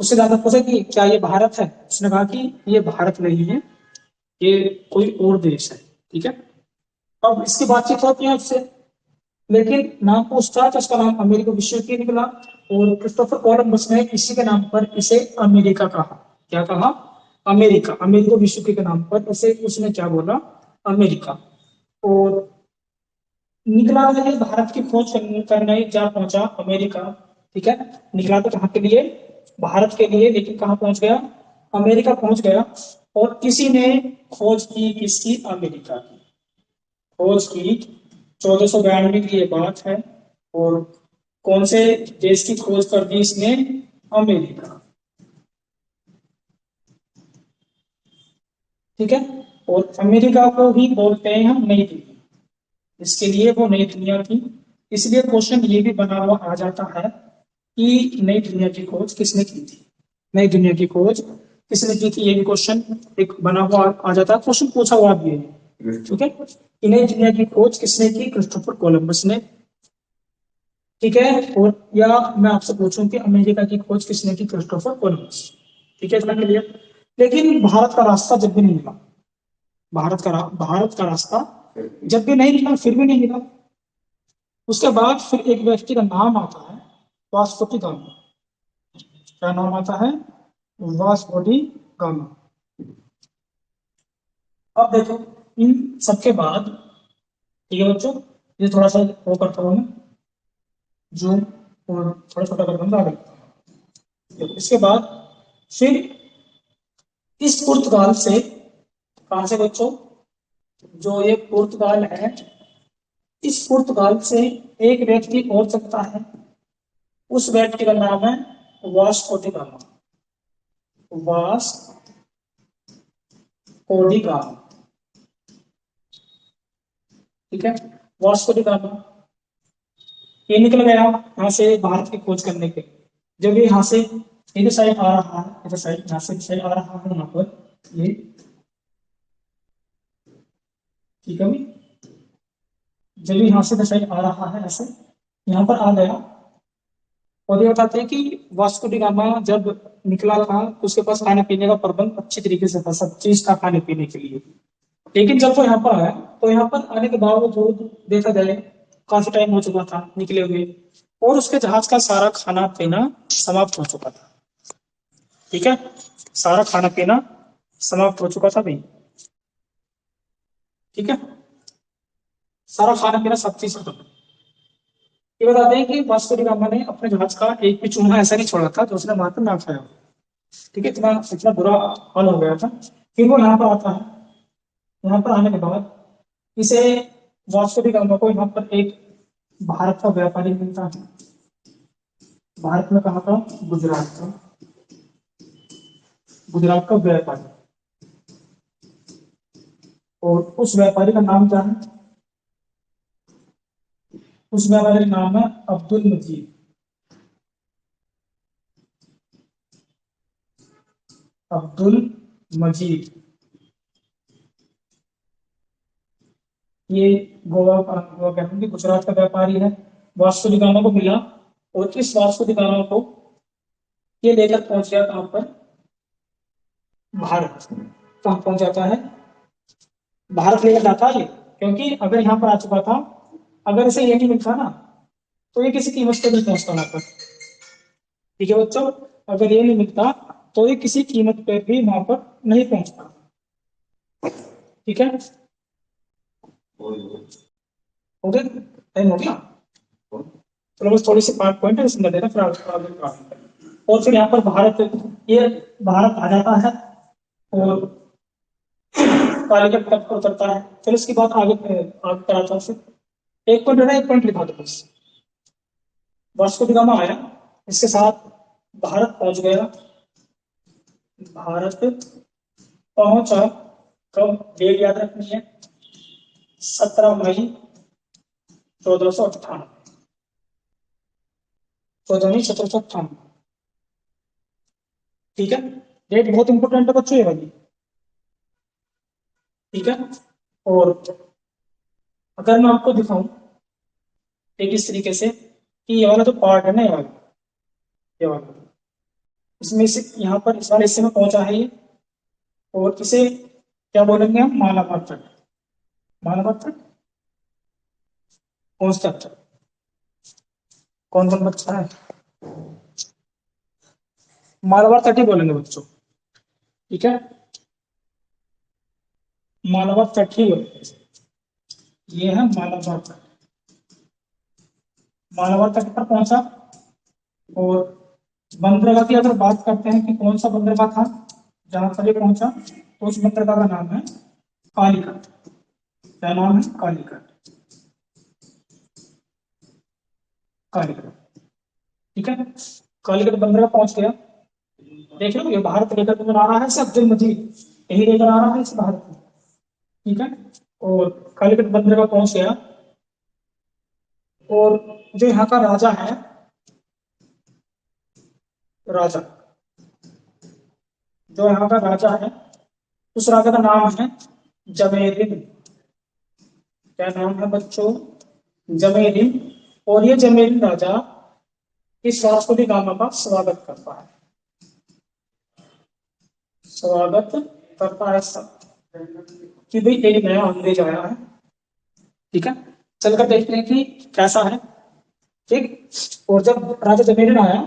उससे ज्यादा पूछा कि क्या ये भारत है? उसने कहा कि ये भारत नहीं है, ये कोई और देश है। ठीक है, अब इसकी बातचीत होती है उससे, लेकिन नाम पूछता है तो उसका नाम अमेरिको विसुकी निकला, और क्रिस्टोफर कोलंबस ने इसी के नाम पर इसे अमेरिका कहा। क्या कहा? अमेरिका। अमेरिको विसुकी के नाम पर इसे उसने क्या बोला? अमेरिका। और निकला था ये भारत की खोज करने जा पहुंचा अमेरिका। ठीक है, निकला तो कहाँ के लिए, भारत के लिए, लेकिन कहाँ पहुंच गया, अमेरिका पहुंच गया। और किसी ने खोज की, किसकी, अमेरिका की खोज की। 1492 की ये बात है। और कौन से देश की खोज कर दी इसने, अमेरिका। ठीक है, और अमेरिका को ही बोलते हैं हम नई दुनिया, इसके लिए वो नई दुनिया थी। इसलिए क्वेश्चन ये भी बना हुआ आ जाता है कि नई दुनिया की खोज किसने की थी, नई दुनिया की खोज किसने की थी, ये भी क्वेश्चन एक बना हुआ आ जाता है, क्वेश्चन पूछा हुआ भी है। ठीक है, कि नई दुनिया की खोज किसने की, क्रिस्टोफर कोलंबस ने। ठीक है, और या मैं आपसे पूछूं कि अमेरिका की खोज किसने की, क्रिस्टोफर कोलंबस। ठीक है, इतना क्लियर। लेकिन भारत का रास्ता जब भी नहीं मिला, भारत का रास्ता जब भी नहीं मिला, फिर भी नहीं मिला, उसके बाद फिर एक व्यक्ति का नाम आता है, वास्को डी गामा। क्या नाम आता है, वास्को डी गामा। अब देखो, इन सबके बाद, ठीक है बच्चों, ये थोड़ा सा वो करता हूँ मैं, जूम और थोड़ा छोटा कर दूंगा आगे। देखो, इसके बाद फिर इस पुर्तगाल से, कहां से बच्चों, जो ये पुर्तगाल है, इस पुर्तगाल से एक व्यक्ति और चलता है, उस व्यक्ति का नाम है Vasco D gamma. Vasco D gamma. ठीक है, वास्को डी गामा ये निकल गया यहाँ से भारत की खोज करने के लिए। जब ये यहाँ से इधर साइड आ रहा है, इधर साइड, यहाँ से साइड आ रहा है, यहाँ पर ये, ठीक है भाई, जब यहाँ से इधर साइड आ रहा है ऐसे, यहाँ पर आ गया। और ये बताते हैं कि वास्को डी गामा जब निकला था तो उसके पास खाने पीने का प्रबंध अच्छी तरीके से था, सब चीज था खाने पीने के लिए। लेकिन जब वो यहाँ पर आया, तो यहाँ पर आने के बावजूद देखा जाए काफी टाइम हो चुका था निकले हुए, और उसके जहाज का सारा खाना पीना समाप्त हो चुका था। ठीक है, सारा खाना पीना समाप्त हो चुका था भाई। ठीक है, सारा खाना पीना सब चीज खत्म। ये बताते हैं कि वास्को डी गामा ने अपने जहाज का एक भी चूहा ऐसा नहीं छोड़ा था जो उसने वहां पर ना खाया हो। ठीक है, इतना इतना बुरा हाल हो गया था। फिर वो यहाँ पर आता है, यहाँ पर आने के बाद इसे, वास्को डी गामा को यहाँ पर एक भारत का व्यापारी मिलता है। भारत में कहा था, गुजरात का, गुजरात का व्यापारी। और उस व्यापारी का नाम क्या है, उस व्यापारी का नाम है अब्दुल मजीद। अब्दुल मजीद, ये गोवा कहते हैं कि गुजरात का व्यापारी है। वास्को डी गामा को मिला, और इस वास्को डी गामा को ये लेकर पहुंच गया कहां पर, भारत। कहां पहुंच जाता है, भारत लेकर जाता है ये, क्योंकि अगर यहाँ पर आ चुका था, अगर इसे ये नहीं मिलता ना, तो ये किसी कीमत पे नहीं पहुंचता वहां पर। ठीक है बच्चों, अगर ये नहीं मिलता तो ये किसी कीमत पे भी वहां पर नहीं पहुंचता। ठीक है, हो गया, टाइम हो गया। चलो बस थोड़ी सी पार्ट पॉइंट है इसमें देना, फिर आगे और फिर यहाँ पर भारत, ये भारत आ जाता है और कालिकट तक उतरता है। फिर उसके बाद आगे आगे कराता हूँ फिर। एक पॉइंट है ना, एक पॉइंट लिखा दो बस। वास्को डी गामा आया, इसके साथ भारत पहुंच गया। भारत पहुंचा, कब, डेट याद रखनी है, 17 मई 1498। 14 मई 1798। ठीक है, डेट बहुत इंपॉर्टेंट है बच्चों ये वाली। ठीक है, और अगर मैं आपको दिखाऊं एक इस तरीके से कि ये वाला जो पार्ट है ना, ये वाला, इसमें से यहाँ पर इस वाले हिस्से में पहुंचा है ये, और इसे क्या बोलेंगे हम, मालाबार तट। मालाबार तट पहुंचता तक, कौन कौन बच्चा है, मालाबार तट ही बोलेंगे बच्चों। ठीक है, मालाबार तट ही बोलेंगे, ये है मालाबार तट। मालाबार तट पर पहुंचा। और बंदरगाह की अगर बात करते हैं कि कौन सा बंदरगाह था जहां पर ये पहुंचा, तो उस बंदरगाह का नाम है कालीकट। क्या नाम है? कालीकट। कालीकट, ठीक है। कालीकट बंदरगाह पहुंच गया। देख लो ये भारत लेकर नजर आ रहा है, सब अब्दुल मजीद यही लेकर आ रहा है इस भारत में, ठीक है। और कालीकट बंदरगाह पहुंच गया। और जो यहाँ का राजा है, राजा, जो यहाँ का राजा है, उस राजा का नाम है जमेलिन। क्या नाम है बच्चों? जमेलिन। और ये जमेलिन राजा इस वास्को डी गामा का स्वागत करता है। स्वागत करता है सब कि भाई एक नया अंग्रेज आया है, ठीक है। चलकर देखते हैं कि कैसा है, ठीक। और जब राजा जमेलिन आया,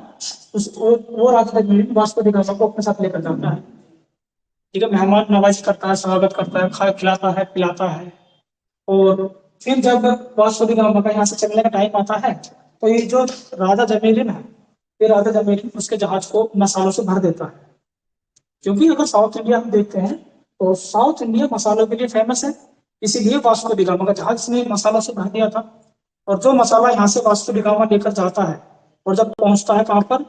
वो राजा जमेलिन वास्को डी गामा को अपने साथ लेकर जाता है, ठीक है। मेहमान नवाजी करता है, स्वागत करता है, खा खिलाता है, पिलाता है। और फिर जब वास्को डी गामा का यहाँ से चलने का टाइम आता है, तो ये जो राजा जमेलिन है, ये राजा जमेलिन उसके जहाज को मसालों से भर देता है। क्योंकि अगर साउथ इंडिया हम देखते हैं तो साउथ इंडिया मसालों के लिए फेमस है, इसीलिए वास्को डी गामा का जहाज ने मसालों से भर दिया था। और जो मसाला यहाँ से वास्को डी गामा लेकर जाता है, और जब पहुंचता है कहाँ पर?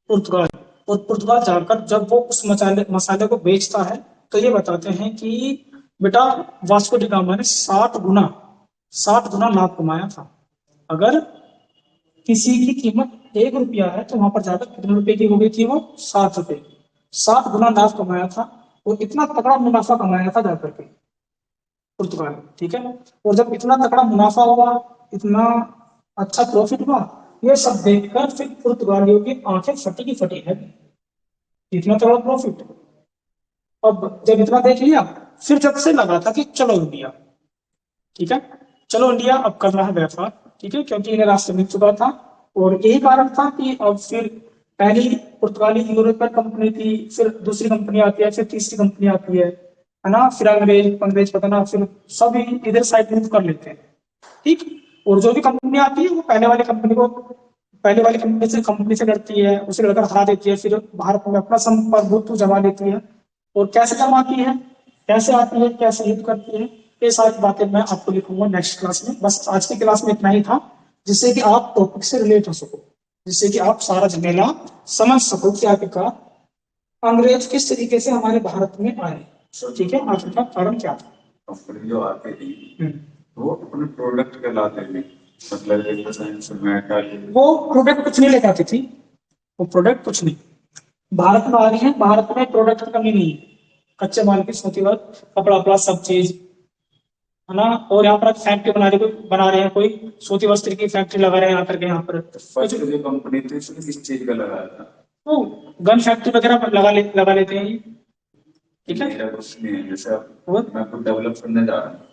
पुर्तगाल। और पुर्तगाल जाकर जब वो उस मसाले मसाले को बेचता है, तो ये बताते हैं कि बेटा वास्को डी गामा ने 60 गुना लाभ कमाया था। अगर किसी की कीमत 1 रुपया है तो वहां पर जाकर कितने रुपए की हो गई थी? वो 60 रुपए। 60 गुना लाभ कमाया था, और इतना तगड़ा मुनाफा कमाया था जाकर के पुर्तगाल, ठीक है। और जब इतना तगड़ा मुनाफा हुआ, इतना अच्छा प्रॉफिट हुआ, ये सब देखकर फिर पुर्तगालियों की आंखें फटी की फटी है। इतना तगड़ा प्रॉफिट। अब जब इतना देख लिया, फिर जब से लगा था कि चलो इंडिया, ठीक है, चलो इंडिया अब करना है व्यापार, ठीक है, क्योंकि इन्हें रास्ते मिल चुका था। और यही कारण था कि अब फिर पहली पुर्तगाली यूरोपियन कंपनी थी, फिर दूसरी कंपनी आती है, फिर तीसरी कंपनी आती है ना, फिर अंग्रेज अंग्रेज पता ना, फिर सभी इधर साइड मूव कर लेते हैं, ठीक। और जो भी कंपनी आती है वो पहले वाली कंपनी से लड़ती है, उसे लड़कर हरा देती है, फिर भारत में अपना संप्रभुत्व जमा लेती है। और कैसे जमाती है, कैसे आती है, कैसे युद्ध करती है, ये सारी बातें मैं आपको लिखूंगा नेक्स्ट क्लास में। बस आज की क्लास में इतना ही था, जिससे कि आप टॉपिक से रिलेट हो सको, जिससे कि आप सारा झमेला समझ सको कि आखिरकार अंग्रेज किस तरीके से हमारे भारत में आए, ठीक है, आखिरकार कारण क्या था। कंपनी जो आती थी वो अपने प्रोडक्ट के लाते थे, मतलब वो प्रोडक्ट कुछ नहीं लेकर आती थी, वो प्रोडक्ट कुछ नहीं। भारत में आ रही है, भारत में प्रोडक्ट की कमी नहीं है, कच्चे माल की सूती वर्क, कपड़ा वपड़ा सब चीज, है ना। और यहाँ पर फैक्ट्री बना रहे हैं, कोई सूती वस्त्र की फैक्ट्री लगा रहे हैं आकर के यहाँ पर। फर्स्ट जो कंपनी थी उसने किस चीज का लगाया था? तो गन फैक्ट्री वगैरह लगा लेते हैं, ठीक है। मेरा कुछ नहीं है, जैसे मैं कुछ डेवलप करने जा रहा हूँ